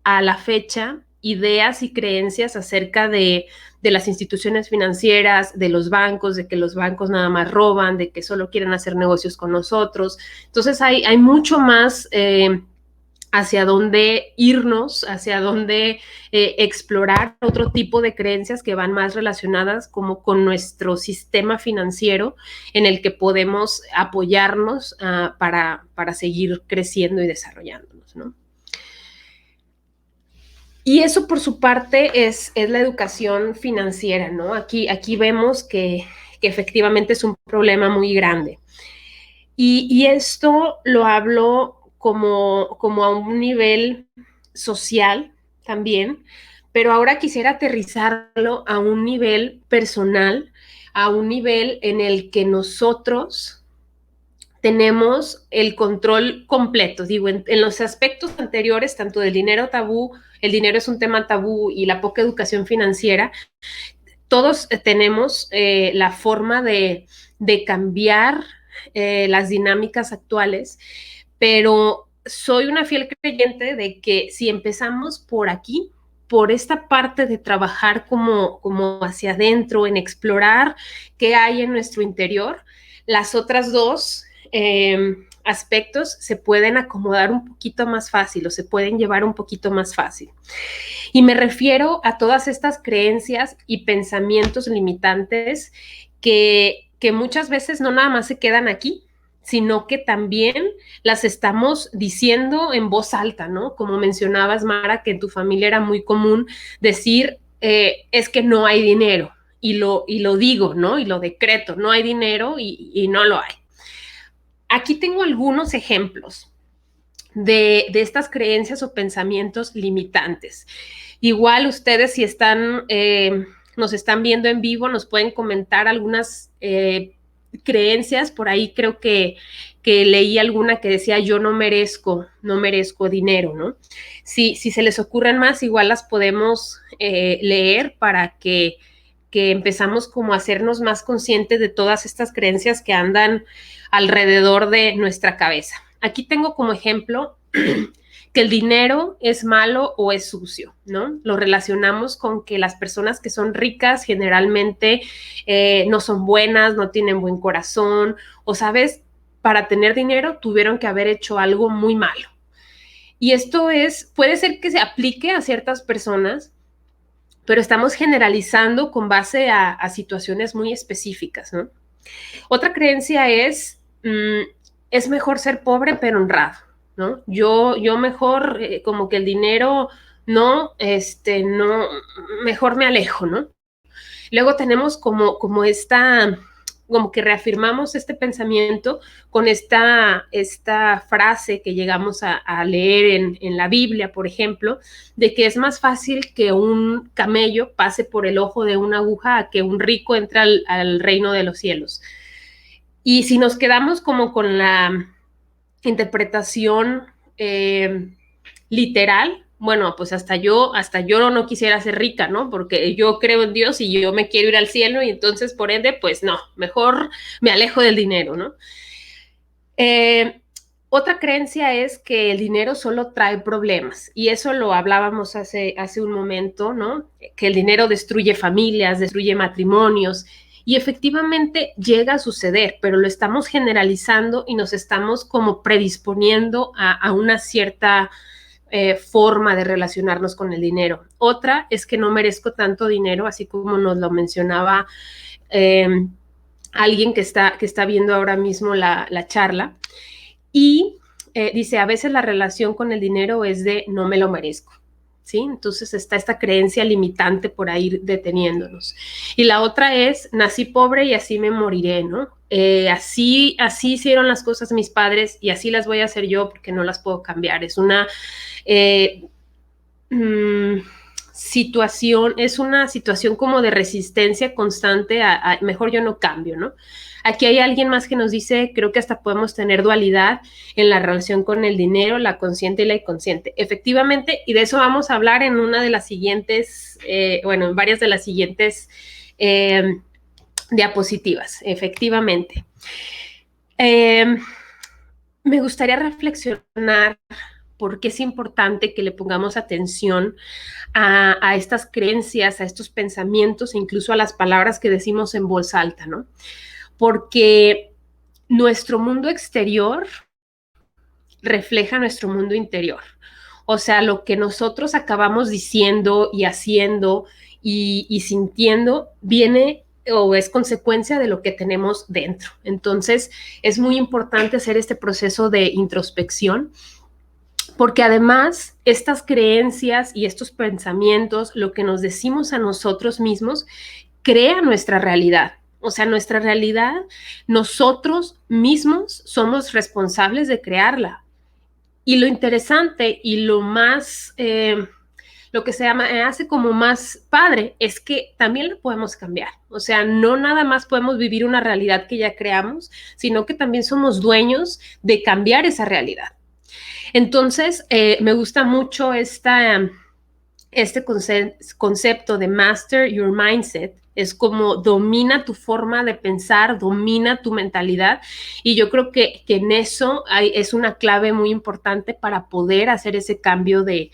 a la fecha ideas y creencias acerca de las instituciones financieras, de los bancos, de que los bancos nada más roban, de que solo quieren hacer negocios con nosotros. Entonces hay mucho más hacia dónde irnos, hacia dónde explorar otro tipo de creencias que van más relacionadas como con nuestro sistema financiero en el que podemos apoyarnos para seguir creciendo y desarrollándonos, ¿no? Y eso por su parte es la educación financiera, ¿no? Aquí vemos que efectivamente es un problema muy grande. Y esto lo hablo como a un nivel social también, pero ahora quisiera aterrizarlo a un nivel personal, a un nivel en el que nosotros tenemos el control completo. Digo, en los aspectos anteriores, tanto del dinero tabú, el dinero es un tema tabú, y la poca educación financiera, todos tenemos la forma de cambiar las dinámicas actuales, pero soy una fiel creyente de que si empezamos por aquí, por esta parte de trabajar como hacia adentro, en explorar qué hay en nuestro interior, las otras dos aspectos se pueden acomodar un poquito más fácil o se pueden llevar un poquito más fácil. Y me refiero a todas estas creencias y pensamientos limitantes que muchas veces no nada más se quedan aquí, sino que también las estamos diciendo en voz alta, ¿no? Como mencionabas, Mara, que en tu familia era muy común decir, es que no hay dinero, y lo digo, ¿no? Y lo decreto, no hay dinero y no lo hay. Aquí tengo algunos ejemplos de estas creencias o pensamientos limitantes. Igual ustedes, si nos están viendo en vivo, nos pueden comentar algunas creencias. Por ahí creo que leí alguna que decía, yo no merezco dinero, ¿no? Si se les ocurren más, igual las podemos leer para que que empezamos como a hacernos más conscientes de todas estas creencias que andan alrededor de nuestra cabeza. Aquí tengo como ejemplo que el dinero es malo o es sucio, ¿no? Lo relacionamos con que las personas que son ricas generalmente no son buenas, no tienen buen corazón, o sabes, para tener dinero tuvieron que haber hecho algo muy malo. Y esto puede ser que se aplique a ciertas personas, pero estamos generalizando con base a situaciones muy específicas, ¿no? Otra creencia es mejor ser pobre pero honrado, ¿no? Yo mejor, como que el dinero, no, no, mejor me alejo, ¿no? Luego tenemos como esta, como que reafirmamos este pensamiento con esta frase que llegamos a leer en la Biblia, por ejemplo, de que es más fácil que un camello pase por el ojo de una aguja a que un rico entre al reino de los cielos. Y si nos quedamos como con la interpretación literal, bueno, pues hasta yo no quisiera ser rica, ¿no? Porque yo creo en Dios y yo me quiero ir al cielo y entonces por ende, pues no, mejor me alejo del dinero, ¿no? Otra creencia es que el dinero solo trae problemas y eso lo hablábamos hace un momento, ¿no? Que el dinero destruye familias, destruye matrimonios y efectivamente llega a suceder, pero lo estamos generalizando y nos estamos como predisponiendo a una cierta forma de relacionarnos con el dinero. Otra es que no merezco tanto dinero, así como nos lo mencionaba alguien que está viendo ahora mismo la charla. Y dice, a veces la relación con el dinero es de no me lo merezco. ¿Sí? Entonces está esta creencia limitante por ahí deteniéndonos. Y la otra es, nací pobre y así me moriré, ¿no? Así hicieron las cosas mis padres y así las voy a hacer yo porque no las puedo cambiar. Es una situación, es una situación como de resistencia constante a mejor yo no cambio, ¿no? Aquí hay alguien más que nos dice, creo que hasta podemos tener dualidad en la relación con el dinero, la consciente y la inconsciente. Efectivamente, y de eso vamos a hablar en una de las siguientes, en varias de las siguientes diapositivas, efectivamente. Me gustaría reflexionar por qué es importante que le pongamos atención a estas creencias, a estos pensamientos e incluso a las palabras que decimos en voz alta, ¿no? Porque nuestro mundo exterior refleja nuestro mundo interior. O sea, lo que nosotros acabamos diciendo y haciendo y sintiendo viene o es consecuencia de lo que tenemos dentro. Entonces, es muy importante hacer este proceso de introspección, porque además estas creencias y estos pensamientos, lo que nos decimos a nosotros mismos, crea nuestra realidad. O sea, nuestra realidad, nosotros mismos somos responsables de crearla. Y lo interesante y lo más, lo que se hace como más padre es que también la podemos cambiar. O sea, no nada más podemos vivir una realidad que ya creamos, sino que también somos dueños de cambiar esa realidad. Entonces, me gusta mucho este concepto de master your mindset. Es como domina tu forma de pensar, domina tu mentalidad. Y yo creo que en eso es una clave muy importante para poder hacer ese cambio de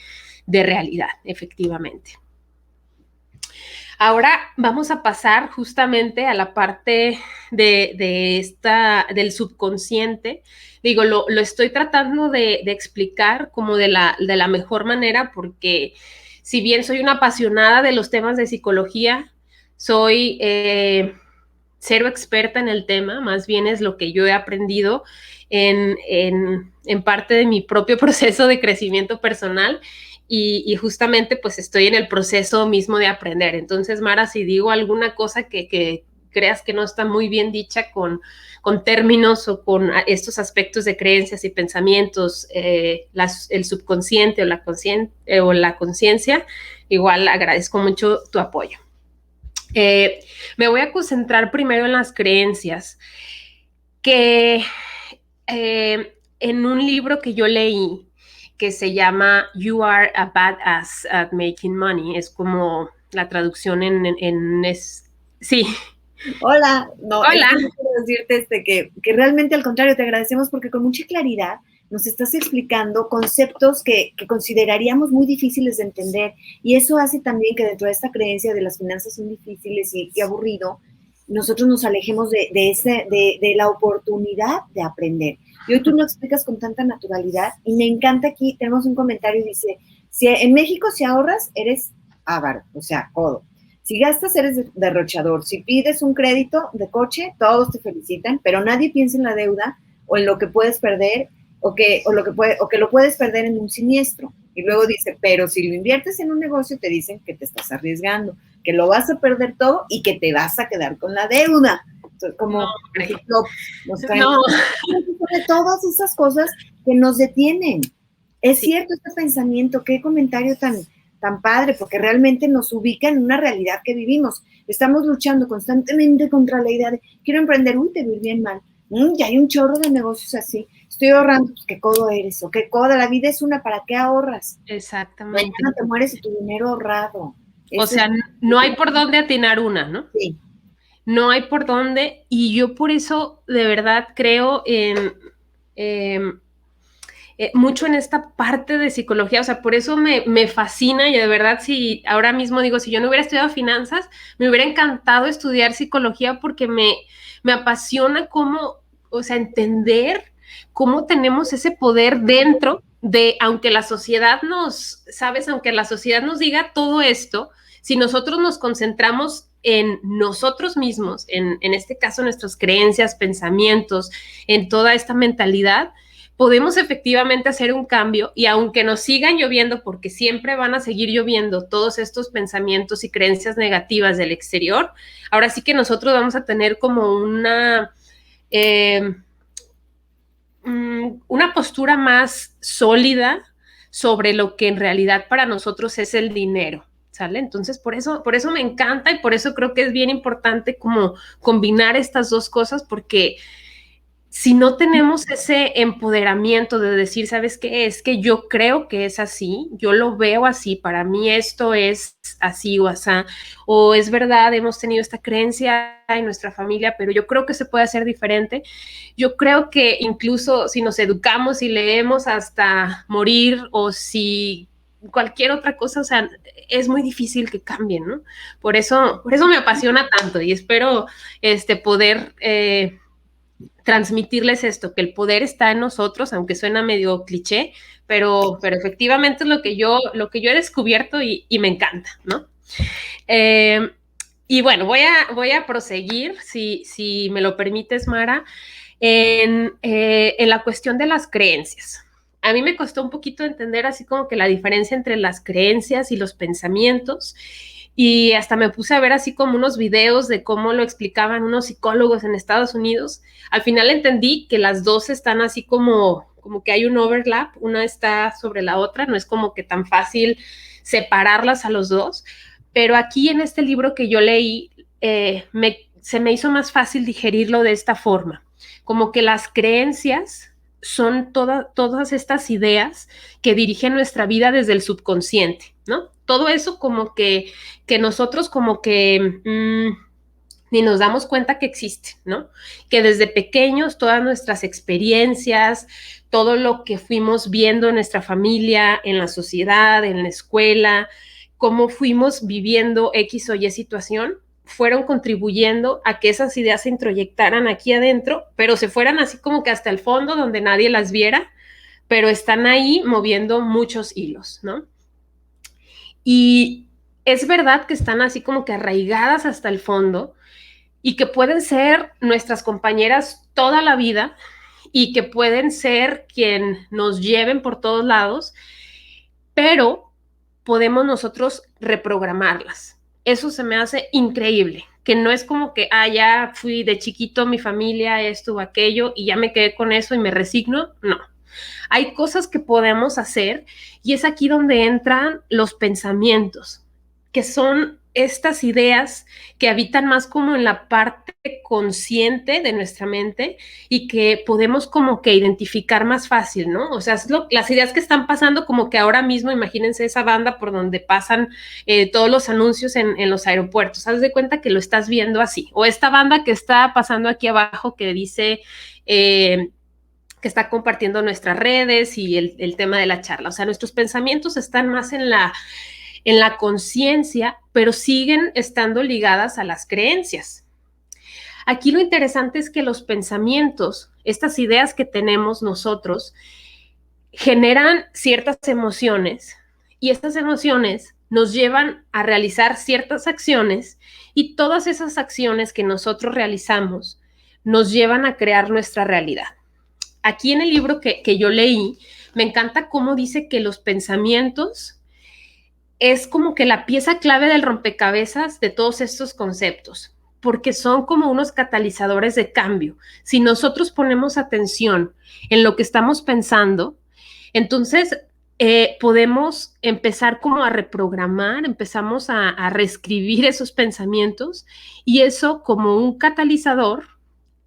realidad, efectivamente. Ahora vamos a pasar justamente a la parte del subconsciente. Digo, lo estoy tratando de explicar como de la mejor manera, porque si bien soy una apasionada de los temas de psicología, soy cero experta en el tema, más bien es lo que yo he aprendido en parte de mi propio proceso de crecimiento personal. Y justamente pues estoy en el proceso mismo de aprender. Entonces, Mara, si digo alguna cosa que creas que no está muy bien dicha con términos o con estos aspectos de creencias y pensamientos, el subconsciente o la conciencia, igual agradezco mucho tu apoyo. Me voy a concentrar primero en las creencias, que en un libro que yo leí, que se llama You Are a Badass at Making Money, es como la traducción en Sí. Hola, no, Hola. quiero decirte que realmente al contrario, te agradecemos porque con mucha claridad nos estás explicando conceptos que consideraríamos muy difíciles de entender y eso hace también que dentro de esta creencia de las finanzas son difíciles y aburrido, nosotros nos alejemos de la oportunidad de aprender. Y hoy tú lo explicas con tanta naturalidad y me encanta aquí, tenemos un comentario y dice, si en México si ahorras, eres avaro, o sea, codo. Si gastas, eres derrochador. Si pides un crédito de coche, todos te felicitan, pero nadie piensa en la deuda o en lo que puedes perder o que lo puedes perder en un siniestro. Y luego dice, pero si lo inviertes en un negocio, te dicen que te estás arriesgando, que lo vas a perder todo y que te vas a quedar con la deuda. Entonces, como nos traen de todas esas cosas que nos detienen. Es cierto este pensamiento, qué comentario tan padre, porque realmente nos ubica en una realidad que vivimos. Estamos luchando constantemente contra la idea de, quiero emprender, uy, te vi bien mal. Ya hay un chorro de negocios así. Estoy ahorrando, pues qué codo eres, o qué coda, la vida es una, ¿para qué ahorras? Exactamente. Mañana te mueres y tu dinero ahorrado. O sea, no hay por dónde atinar una, ¿no? Sí. No hay por dónde, y yo por eso de verdad creo en mucho en esta parte de psicología, o sea, por eso me fascina y de verdad si ahora mismo digo, si yo no hubiera estudiado finanzas, me hubiera encantado estudiar psicología porque me apasiona cómo, o sea, entender cómo tenemos ese poder dentro de, aunque la sociedad nos, sabes, aunque la sociedad nos diga todo esto, si nosotros nos concentramos en nosotros mismos, en este caso nuestras creencias, pensamientos, en toda esta mentalidad, podemos efectivamente hacer un cambio y aunque nos sigan lloviendo, porque siempre van a seguir lloviendo todos estos pensamientos y creencias negativas del exterior, ahora sí que nosotros vamos a tener como una postura más sólida sobre lo que en realidad para nosotros es el dinero. ¿Sale? Entonces, por eso me encanta y por eso creo que es bien importante como combinar estas dos cosas porque si no tenemos ese empoderamiento de decir, ¿sabes qué? Es que yo creo que es así, yo lo veo así, para mí esto es así o asá, o es verdad, hemos tenido esta creencia en nuestra familia, pero yo creo que se puede hacer diferente. Yo creo que incluso si nos educamos y leemos hasta morir o si cualquier otra cosa, o sea, es muy difícil que cambien, ¿no? Por eso me apasiona tanto y espero poder transmitirles esto, que el poder está en nosotros, aunque suena medio cliché, pero efectivamente es lo que yo he descubierto y me encanta, ¿no? Y bueno, voy a proseguir, si me lo permites, Mara, en la cuestión de las creencias. A mí me costó un poquito entender así como que la diferencia entre las creencias y los pensamientos y hasta me puse a ver así como unos videos de cómo lo explicaban unos psicólogos en Estados Unidos. Al final entendí que las dos están así como que hay un overlap, una está sobre la otra, no es como que tan fácil separarlas a los dos, pero aquí en este libro que yo leí se me hizo más fácil digerirlo de esta forma, como que las creencias son todas estas ideas que dirigen nuestra vida desde el subconsciente, ¿no? Todo eso como que nosotros como que ni nos damos cuenta que existe, ¿no? Que desde pequeños todas nuestras experiencias, todo lo que fuimos viendo en nuestra familia, en la sociedad, en la escuela, cómo fuimos viviendo X o Y situación, fueron contribuyendo a que esas ideas se introyectaran aquí adentro, pero se fueran así como que hasta el fondo donde nadie las viera, pero están ahí moviendo muchos hilos, ¿no? Y es verdad que están así como que arraigadas hasta el fondo y que pueden ser nuestras compañeras toda la vida y que pueden ser quien nos lleven por todos lados, pero podemos nosotros reprogramarlas. Eso se me hace increíble, que no es como que, ya fui de chiquito, mi familia, esto o aquello, y ya me quedé con eso y me resigno. No. Hay cosas que podemos hacer y es aquí donde entran los pensamientos, que son estas ideas que habitan más como en la parte consciente de nuestra mente y que podemos como que identificar más fácil, ¿no? O sea, las ideas que están pasando como que ahora mismo, imagínense esa banda por donde pasan todos los anuncios en los aeropuertos, haz de cuenta que lo estás viendo así, o esta banda que está pasando aquí abajo que dice... que está compartiendo nuestras redes y el tema de la charla. O sea, nuestros pensamientos están más en la conciencia, pero siguen estando ligadas a las creencias. Aquí lo interesante es que los pensamientos, estas ideas que tenemos nosotros, generan ciertas emociones y estas emociones nos llevan a realizar ciertas acciones y todas esas acciones que nosotros realizamos nos llevan a crear nuestra realidad. Aquí en el libro que yo leí, me encanta cómo dice que los pensamientos es como que la pieza clave del rompecabezas de todos estos conceptos, porque son como unos catalizadores de cambio. Si nosotros ponemos atención en lo que estamos pensando, entonces podemos empezar como a reprogramar, empezamos a reescribir esos pensamientos y eso como un catalizador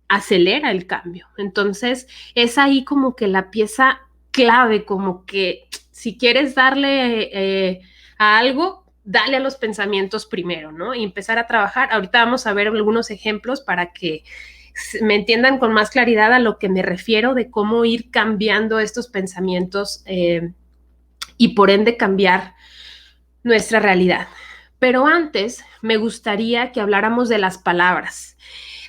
acelera el cambio. Entonces es ahí como que la pieza clave, como que si quieres darle a algo, dale a los pensamientos primero, ¿no? Y empezar a trabajar. Ahorita vamos a ver algunos ejemplos para que me entiendan con más claridad a lo que me refiero de cómo ir cambiando estos pensamientos y por ende cambiar nuestra realidad. Pero antes me gustaría que habláramos de las palabras,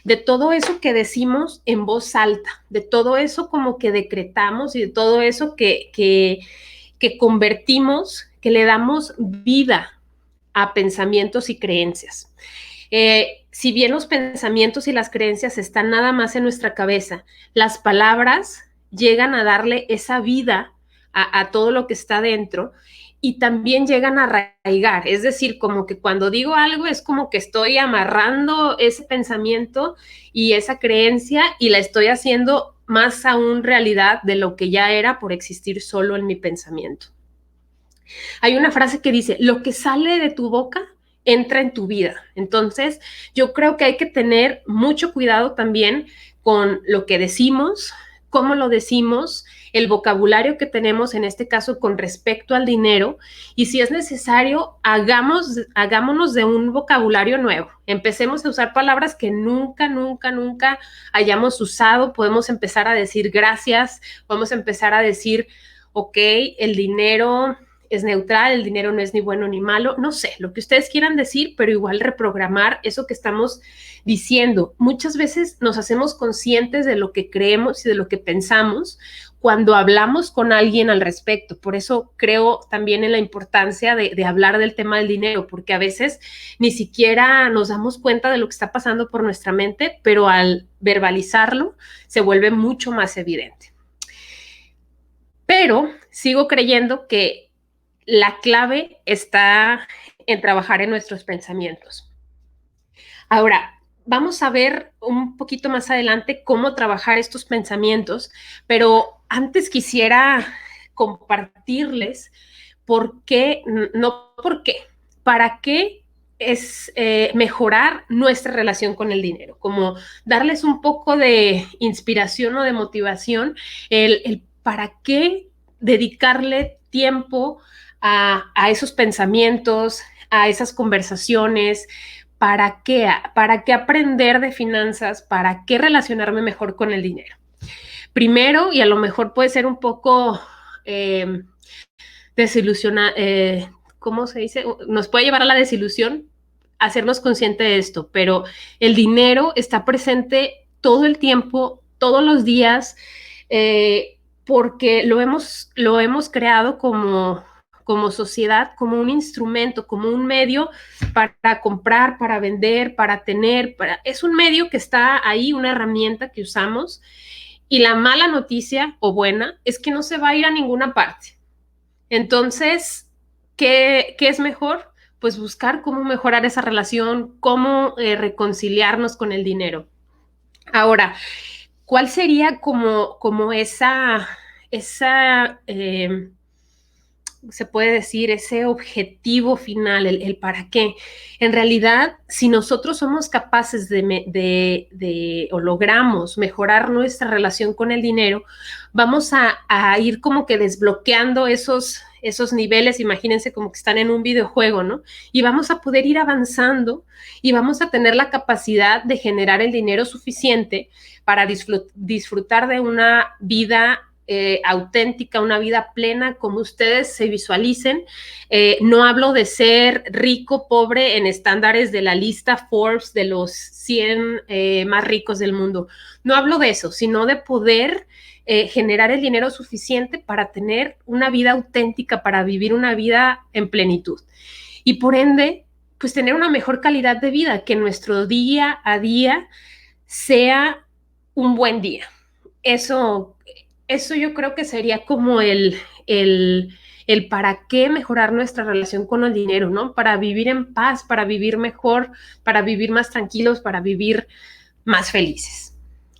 de todo eso que decimos en voz alta, de todo eso como que decretamos y de todo eso que convertimos, que le damos vida a pensamientos y creencias. Si bien los pensamientos y las creencias están nada más en nuestra cabeza, las palabras llegan a darle esa vida a todo lo que está dentro y también llegan a arraigar, es decir, como que cuando digo algo es como que estoy amarrando ese pensamiento y esa creencia y la estoy haciendo más aún realidad de lo que ya era por existir solo en mi pensamiento. Hay una frase que dice, lo que sale de tu boca entra en tu vida. Entonces, yo creo que hay que tener mucho cuidado también con lo que decimos, cómo lo decimos, el vocabulario que tenemos en este caso con respecto al dinero y si es necesario, hagámonos de un vocabulario nuevo. Empecemos a usar palabras que nunca hayamos usado. Podemos empezar a decir gracias, podemos empezar a decir, ok, el dinero es neutral, el dinero no es ni bueno ni malo, no sé, lo que ustedes quieran decir, pero igual reprogramar eso que estamos diciendo. Muchas veces nos hacemos conscientes de lo que creemos y de lo que pensamos cuando hablamos con alguien al respecto. Por eso creo también en la importancia de hablar del tema del dinero, porque a veces ni siquiera nos damos cuenta de lo que está pasando por nuestra mente, pero al verbalizarlo se vuelve mucho más evidente. Pero sigo creyendo que la clave está en trabajar en nuestros pensamientos. Ahora, vamos a ver un poquito más adelante cómo trabajar estos pensamientos, pero antes quisiera compartirles por qué, no por qué, para qué es mejorar nuestra relación con el dinero, como darles un poco de inspiración o de motivación, el para qué dedicarle tiempo a esos pensamientos, a esas conversaciones. ¿Para qué? ¿Para qué aprender de finanzas? ¿Para qué relacionarme mejor con el dinero? Primero, y a lo mejor puede ser un poco desilusionante, ¿cómo se dice? Nos puede llevar a la desilusión hacernos consciente de esto, pero el dinero está presente todo el tiempo, todos los días, porque lo hemos creado como sociedad, como un instrumento, como un medio para comprar, para vender, para tener, es un medio que está ahí, una herramienta que usamos y la mala noticia o buena es que no se va a ir a ninguna parte. Entonces, ¿qué es mejor? Pues buscar cómo mejorar esa relación, cómo reconciliarnos con el dinero. Ahora, ¿cuál sería como esa se puede decir, ese objetivo final, el para qué. En realidad, si nosotros somos capaces o logramos mejorar nuestra relación con el dinero, vamos a ir como que desbloqueando esos niveles, imagínense como que están en un videojuego, ¿no? Y vamos a poder ir avanzando y vamos a tener la capacidad de generar el dinero suficiente para disfrutar de una vida auténtica, una vida plena, como ustedes se visualicen. No hablo de ser rico, pobre en estándares de la lista Forbes de los 100 más ricos del mundo. No hablo de eso, sino de poder generar el dinero suficiente para tener una vida auténtica, para vivir una vida en plenitud. Y por ende, pues tener una mejor calidad de vida, que nuestro día a día sea un buen día. Eso yo creo que sería como el para qué mejorar nuestra relación con el dinero, ¿no? Para vivir en paz, para vivir mejor, para vivir más tranquilos, para vivir más felices.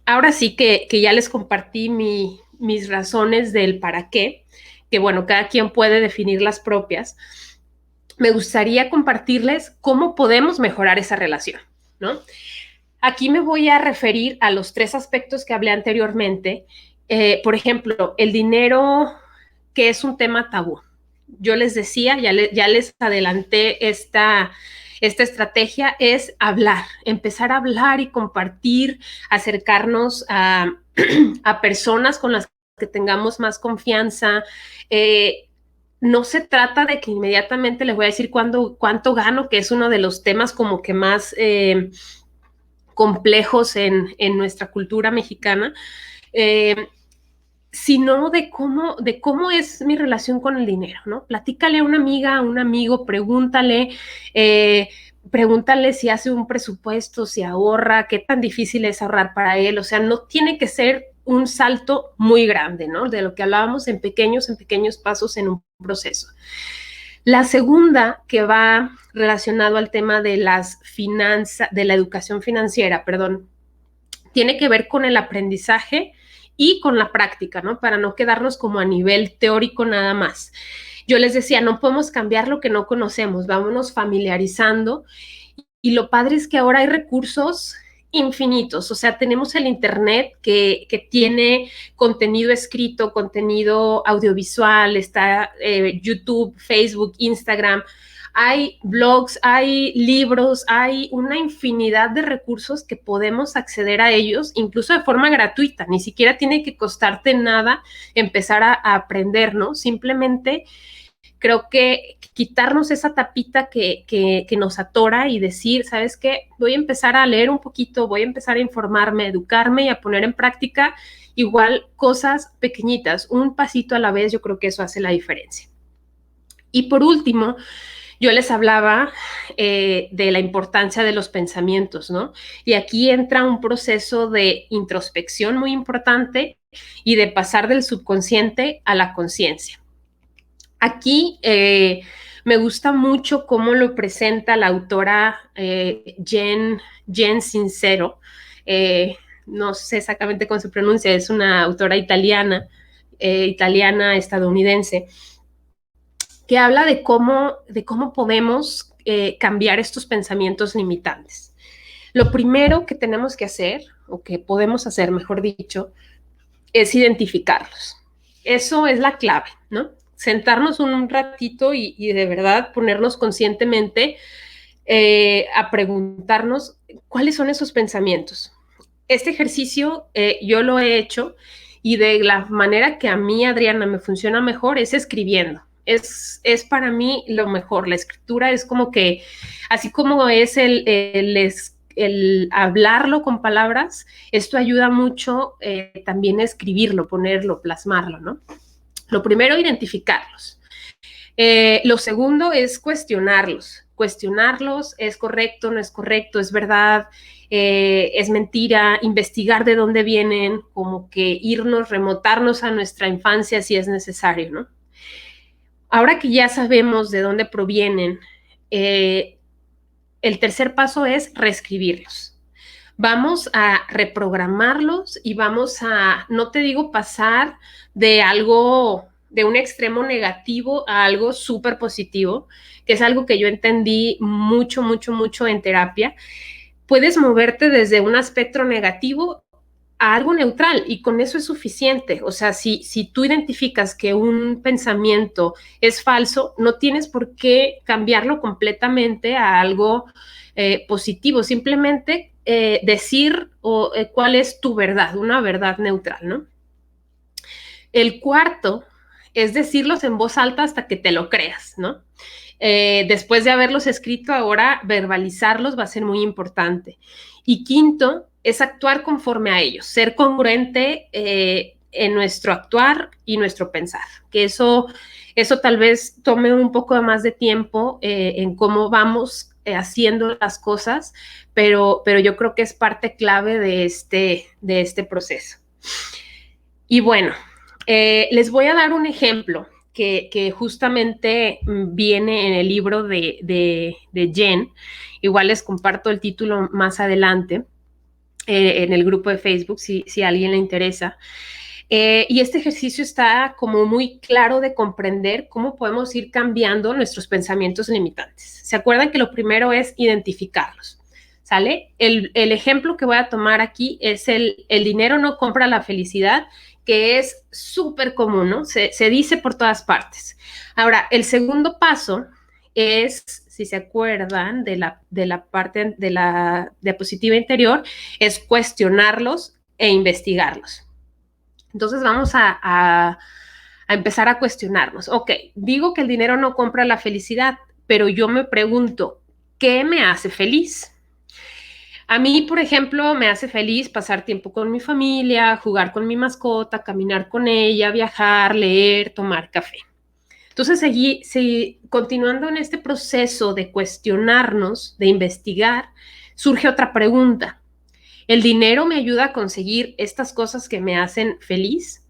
Ahora sí que ya les compartí mis razones del para qué, que bueno, cada quien puede definir las propias. Me gustaría compartirles cómo podemos mejorar esa relación, ¿no? Aquí me voy a referir a los 3 aspectos que hablé anteriormente. Por ejemplo, el dinero, que es un tema tabú. Yo les decía, ya les adelanté esta estrategia, es hablar, empezar a hablar y compartir, acercarnos a personas con las que tengamos más confianza. No se trata de que inmediatamente les voy a decir cuánto gano, que es uno de los temas como que más complejos en nuestra cultura mexicana, sino de cómo es mi relación con el dinero, ¿no? Platícale a una amiga, a un amigo, pregúntale si hace un presupuesto, si ahorra, qué tan difícil es ahorrar para él. O sea, no tiene que ser un salto muy grande, ¿no? De lo que hablábamos en pequeños pasos en un proceso. La segunda, que va relacionado al tema de las finanzas, de la educación financiera, perdón, tiene que ver con el aprendizaje y con la práctica, ¿no? Para no quedarnos como a nivel teórico nada más. Yo les decía, no podemos cambiar lo que no conocemos, vámonos familiarizando. Y lo padre es que ahora hay recursos infinitos, o sea, tenemos el Internet que tiene contenido escrito, contenido audiovisual, está YouTube, Facebook, Instagram, hay blogs, hay libros, hay una infinidad de recursos que podemos acceder a ellos, incluso de forma gratuita, ni siquiera tiene que costarte nada empezar a aprender, ¿no? Simplemente creo que quitarnos esa tapita que nos atora y decir, ¿sabes qué? Voy a empezar a leer un poquito, voy a empezar a informarme, a educarme y a poner en práctica igual cosas pequeñitas, un pasito a la vez, yo creo que eso hace la diferencia. Y por último, yo les hablaba de la importancia de los pensamientos, ¿no? Y aquí entra un proceso de introspección muy importante y de pasar del subconsciente a la conciencia. Aquí me gusta mucho cómo lo presenta la autora Jen Sincero. No sé exactamente cómo se pronuncia, es una autora italiana estadounidense, que habla de cómo podemos cambiar estos pensamientos limitantes. Lo primero que tenemos que hacer, o que podemos hacer, mejor dicho, es identificarlos. Eso es la clave, ¿no? Sentarnos un ratito y de verdad ponernos conscientemente a preguntarnos cuáles son esos pensamientos. Este ejercicio yo lo he hecho y de la manera que a mí, Adriana, me funciona mejor es escribiendo. Es para mí lo mejor. La escritura es como que, así como es el hablarlo con palabras, esto ayuda mucho también a escribirlo, ponerlo, plasmarlo, ¿no? Lo primero, identificarlos. Lo segundo es cuestionarlos. Cuestionarlos, ¿es correcto, no es correcto, es verdad, es mentira? Investigar de dónde vienen, como que remontarnos a nuestra infancia si es necesario, ¿no? Ahora que ya sabemos de dónde provienen, el tercer paso es reescribirlos. Vamos a reprogramarlos y vamos a, no te digo pasar de algo de un extremo negativo a algo súper positivo, que es algo que yo entendí mucho, mucho, mucho en terapia. Puedes moverte desde un aspecto negativo a algo neutral y con eso es suficiente. O sea, si tú identificas que un pensamiento es falso, no tienes por qué cambiarlo completamente a algo positivo, simplemente decir cuál es tu verdad, una verdad neutral, ¿no? El cuarto es decirlos en voz alta hasta que te lo creas, ¿no? Después de haberlos escrito, ahora verbalizarlos va a ser muy importante. Y quinto, es actuar conforme a ellos, ser congruente en nuestro actuar y nuestro pensar, que eso tal vez tome un poco más de tiempo en cómo vamos haciendo las cosas, pero yo creo que es parte clave de este proceso. Y bueno, les voy a dar un ejemplo que justamente viene en el libro de Jen. Igual les comparto el título más adelante en el grupo de Facebook, si a alguien le interesa. Y este ejercicio está como muy claro de comprender cómo podemos ir cambiando nuestros pensamientos limitantes. ¿Se acuerdan que lo primero es identificarlos? ¿Sale? El ejemplo que voy a tomar aquí es el dinero no compra la felicidad, que es súper común, ¿no? Se dice por todas partes. Ahora, el segundo paso es, si se acuerdan de la parte de la diapositiva interior, es cuestionarlos e investigarlos. Entonces vamos a empezar a cuestionarnos. Ok, digo que el dinero no compra la felicidad, pero yo me pregunto, ¿qué me hace feliz? A mí, por ejemplo, me hace feliz pasar tiempo con mi familia, jugar con mi mascota, caminar con ella, viajar, leer, tomar café. Entonces, continuando en este proceso de cuestionarnos, de investigar, surge otra pregunta. ¿El dinero me ayuda a conseguir estas cosas que me hacen feliz?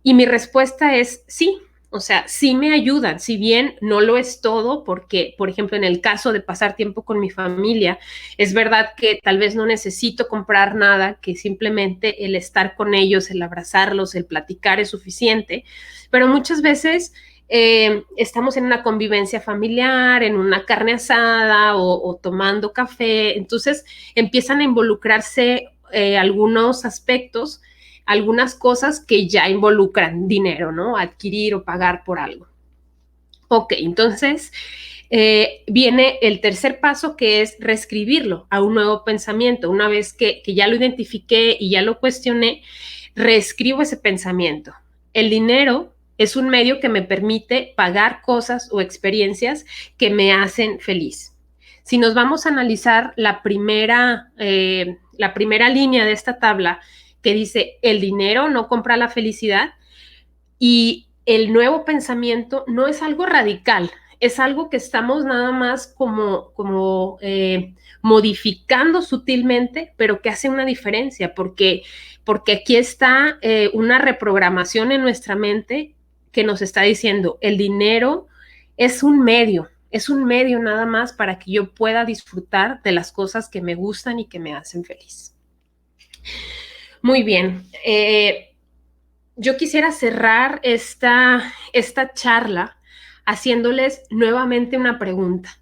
Y mi respuesta es sí. O sea, sí me ayudan, si bien no lo es todo, porque, por ejemplo, en el caso de pasar tiempo con mi familia, es verdad que tal vez no necesito comprar nada, que simplemente el estar con ellos, el abrazarlos, el platicar es suficiente, pero muchas veces estamos en una convivencia familiar, en una carne asada o tomando café, entonces empiezan a involucrarse algunos aspectos, algunas cosas que ya involucran dinero, ¿no? Adquirir o pagar por algo. Ok, entonces viene el tercer paso, que es reescribirlo a un nuevo pensamiento. Una vez que ya lo identifiqué y ya lo cuestioné, reescribo ese pensamiento. El dinero es un medio que me permite pagar cosas o experiencias que me hacen feliz. Si nos vamos a analizar la primera línea de esta tabla, que dice el dinero no compra la felicidad, y el nuevo pensamiento no es algo radical, es algo que estamos nada más como modificando sutilmente, pero que hace una diferencia, porque aquí está una reprogramación en nuestra mente que nos está diciendo, el dinero es un medio nada más para que yo pueda disfrutar de las cosas que me gustan y que me hacen feliz. Muy bien. Yo quisiera cerrar esta charla haciéndoles nuevamente una pregunta.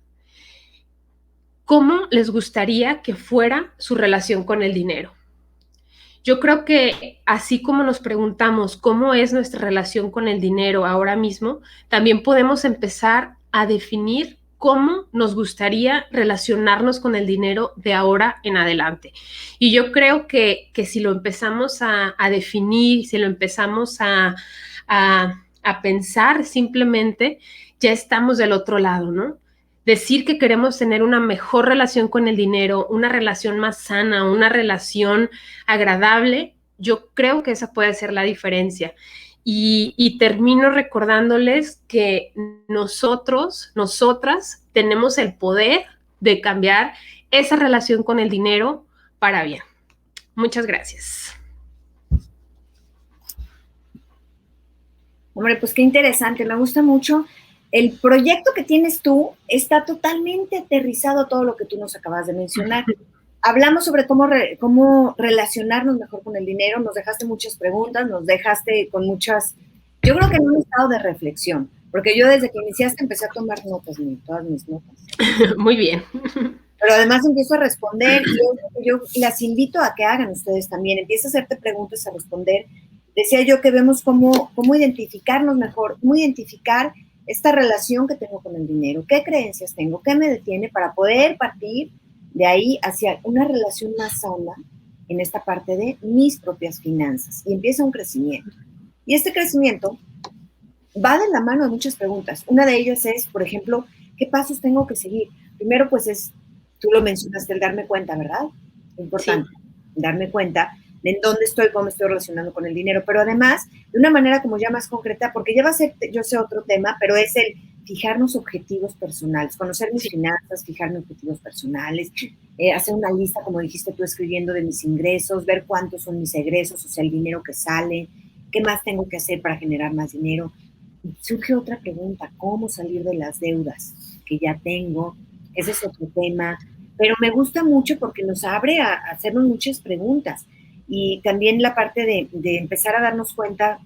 ¿Cómo les gustaría que fuera su relación con el dinero? Yo creo que así como nos preguntamos cómo es nuestra relación con el dinero ahora mismo, también podemos empezar a definir cómo nos gustaría relacionarnos con el dinero de ahora en adelante. Y yo creo que si lo empezamos a definir, si lo empezamos a pensar simplemente, ya estamos del otro lado, ¿no? Decir que queremos tener una mejor relación con el dinero, una relación más sana, una relación agradable, yo creo que esa puede ser la diferencia. Y termino recordándoles que nosotras tenemos el poder de cambiar esa relación con el dinero para bien. Muchas gracias. Hombre, pues qué interesante, me gusta mucho. El proyecto que tienes tú está totalmente aterrizado a todo lo que tú nos acabas de mencionar. Hablamos sobre cómo relacionarnos mejor con el dinero, nos dejaste muchas preguntas, nos dejaste con muchas Yo creo que en un estado de reflexión, porque yo desde que iniciaste empecé a tomar notas, todas mis notas. Muy bien. Pero además empiezo a responder y yo las invito a que hagan ustedes también. Empieza a hacerte preguntas, a responder. Decía yo que vemos cómo identificarnos mejor, cómo identificar esta relación que tengo con el dinero, qué creencias tengo, qué me detiene para poder partir de ahí hacia una relación más sana en esta parte de mis propias finanzas. Y empieza un crecimiento. Y este crecimiento va de la mano de muchas preguntas. Una de ellas es, por ejemplo, ¿qué pasos tengo que seguir? Primero, pues tú lo mencionaste, el darme cuenta, ¿verdad? Importante, sí. Darme cuenta de en dónde estoy, cómo me estoy relacionando con el dinero, pero además, de una manera como ya más concreta, porque ya va a ser, yo sé, otro tema, pero es el fijarnos objetivos personales, conocer mis finanzas, fijarme objetivos personales, hacer una lista, como dijiste tú, escribiendo de mis ingresos, ver cuántos son mis egresos, o sea, el dinero que sale, qué más tengo que hacer para generar más dinero. Surge otra pregunta, ¿cómo salir de las deudas que ya tengo? Ese es otro tema, pero me gusta mucho porque nos abre a hacernos muchas preguntas y también la parte de empezar a darnos cuenta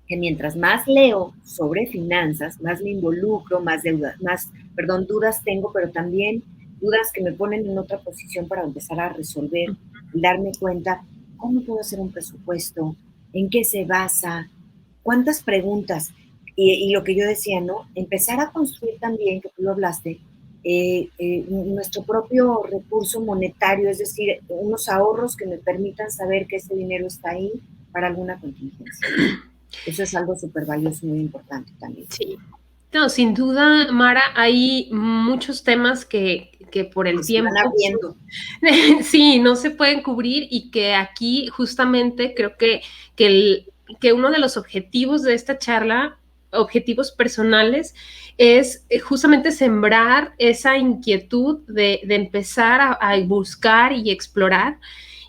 que mientras más leo sobre finanzas, más me involucro, más dudas tengo, pero también dudas que me ponen en otra posición para empezar a resolver, darme cuenta cómo puedo hacer un presupuesto, en qué se basa, cuántas preguntas. Y lo que yo decía, ¿no? Empezar a construir también, que tú lo hablaste, nuestro propio recurso monetario, es decir, unos ahorros que me permitan saber que ese dinero está ahí para alguna contingencia. Eso es algo súper valioso, muy importante también. Sí. No, sin duda, Mara, hay muchos temas que por el tiempo sí, no se pueden cubrir y que aquí justamente creo que uno de los objetivos de esta charla, objetivos personales, es justamente sembrar esa inquietud de empezar a buscar y explorar.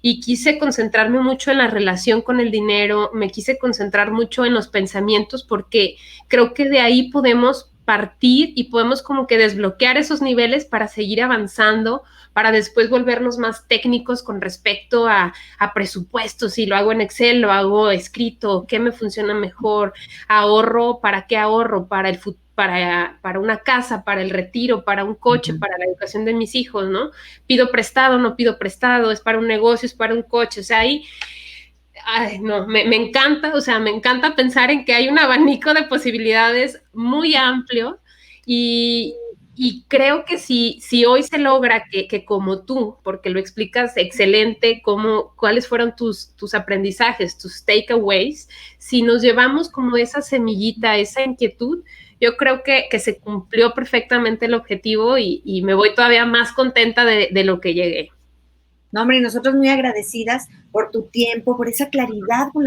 Y quise concentrarme mucho en la relación con el dinero, me quise concentrar mucho en los pensamientos porque creo que de ahí podemos partir y podemos como que desbloquear esos niveles para seguir avanzando, para después volvernos más técnicos con respecto a presupuestos, si lo hago en Excel, lo hago escrito, qué me funciona mejor, ahorro, ¿para qué ahorro? Para el futuro, para una casa, para el retiro, para un coche, para la educación de mis hijos, ¿no? Pido prestado, no pido prestado, es para un negocio, es para un coche, o sea, ahí, ay, no, me encanta, o sea, me encanta pensar en que hay un abanico de posibilidades muy amplio y creo que si hoy se logra que como tú, porque lo explicas excelente, cuáles fueron tus aprendizajes, tus takeaways, si nos llevamos como esa semillita, esa inquietud, yo creo que se cumplió perfectamente el objetivo y me voy todavía más contenta de lo que llegué. No, hombre, y nosotros muy agradecidas por tu tiempo, por esa claridad con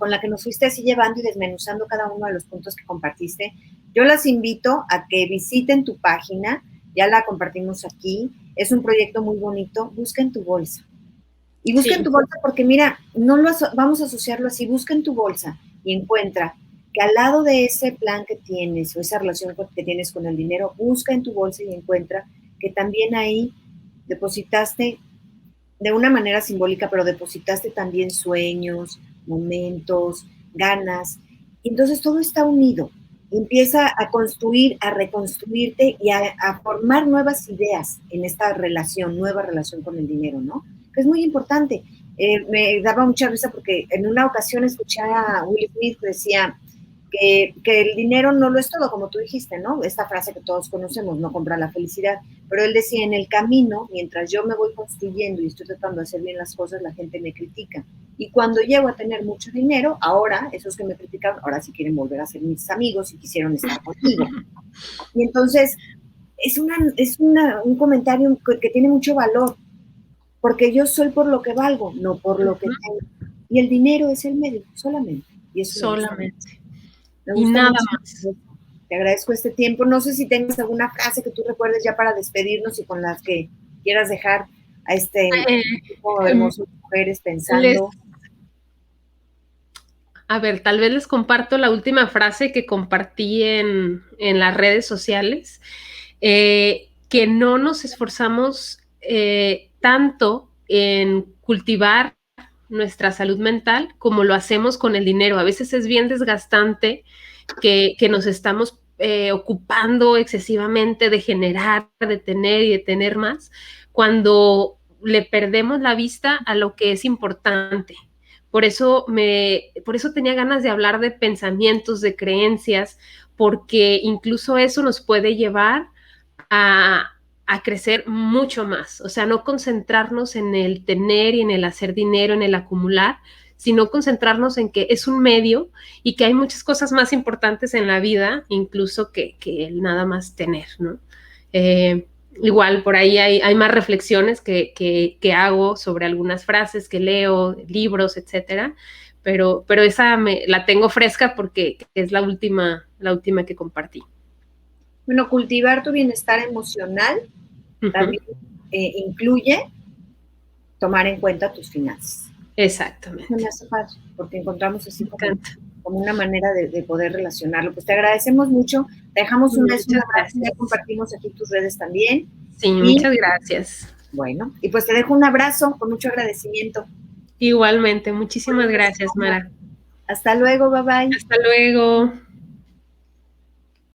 la que nos fuiste así llevando y desmenuzando cada uno de los puntos que compartiste. Yo las invito a que visiten tu página, ya la compartimos aquí, es un proyecto muy bonito, busca en tu bolsa. Y busca en tu bolsa porque mira, vamos a asociarlo así, busca en tu bolsa y encuentra que al lado de ese plan que tienes o esa relación que tienes con el dinero, busca en tu bolsa y encuentra que también ahí depositaste de una manera simbólica, pero depositaste también sueños, momentos, ganas. Y entonces todo está unido. Empieza a construir, a reconstruirte y a formar nuevas ideas en esta relación, nueva relación con el dinero, ¿no? Que es muy importante. Me daba mucha risa porque en una ocasión escuché a Will Smith que decía que el dinero no lo es todo, como tú dijiste, ¿no? Esta frase que todos conocemos, no compra la felicidad. Pero él decía, en el camino, mientras yo me voy construyendo y estoy tratando de hacer bien las cosas, la gente me critica. Y cuando llego a tener mucho dinero, ahora, esos que me criticaron, ahora sí quieren volver a ser mis amigos y quisieron estar conmigo. Y entonces, es un comentario que tiene mucho valor, porque yo soy por lo que valgo, no por lo que tengo. Y el dinero es el medio, solamente. Y eso solamente. Me gusta nada más. Te agradezco este tiempo. No sé si tengas alguna frase que tú recuerdes ya para despedirnos y con las que quieras dejar a este grupo de hermosas mujeres pensando. A ver, tal vez les comparto la última frase que compartí en las redes sociales, que no nos esforzamos tanto en cultivar nuestra salud mental como lo hacemos con el dinero. A veces es bien desgastante que nos estamos ocupando excesivamente de generar, de tener y de tener más, cuando le perdemos la vista a lo que es importante. Por eso tenía ganas de hablar de pensamientos, de creencias, porque incluso eso nos puede llevar a crecer mucho más. O sea, no concentrarnos en el tener y en el hacer dinero, en el acumular, sino concentrarnos en que es un medio y que hay muchas cosas más importantes en la vida, incluso que el nada más tener, ¿no? Igual por ahí hay más reflexiones que hago sobre algunas frases que leo, libros, etcétera, pero esa la tengo fresca porque es la última que compartí. Bueno, cultivar tu bienestar emocional también incluye tomar en cuenta tus finanzas. Exactamente. Me hace padre, porque encontramos así como una manera de poder relacionarlo. Pues te agradecemos mucho, te dejamos un beso, ya compartimos aquí tus redes también. Sí, muchas gracias. Bueno, y pues te dejo un abrazo con mucho agradecimiento. Igualmente, muchísimas gracias, Mara. Hasta luego, bye bye. Hasta luego.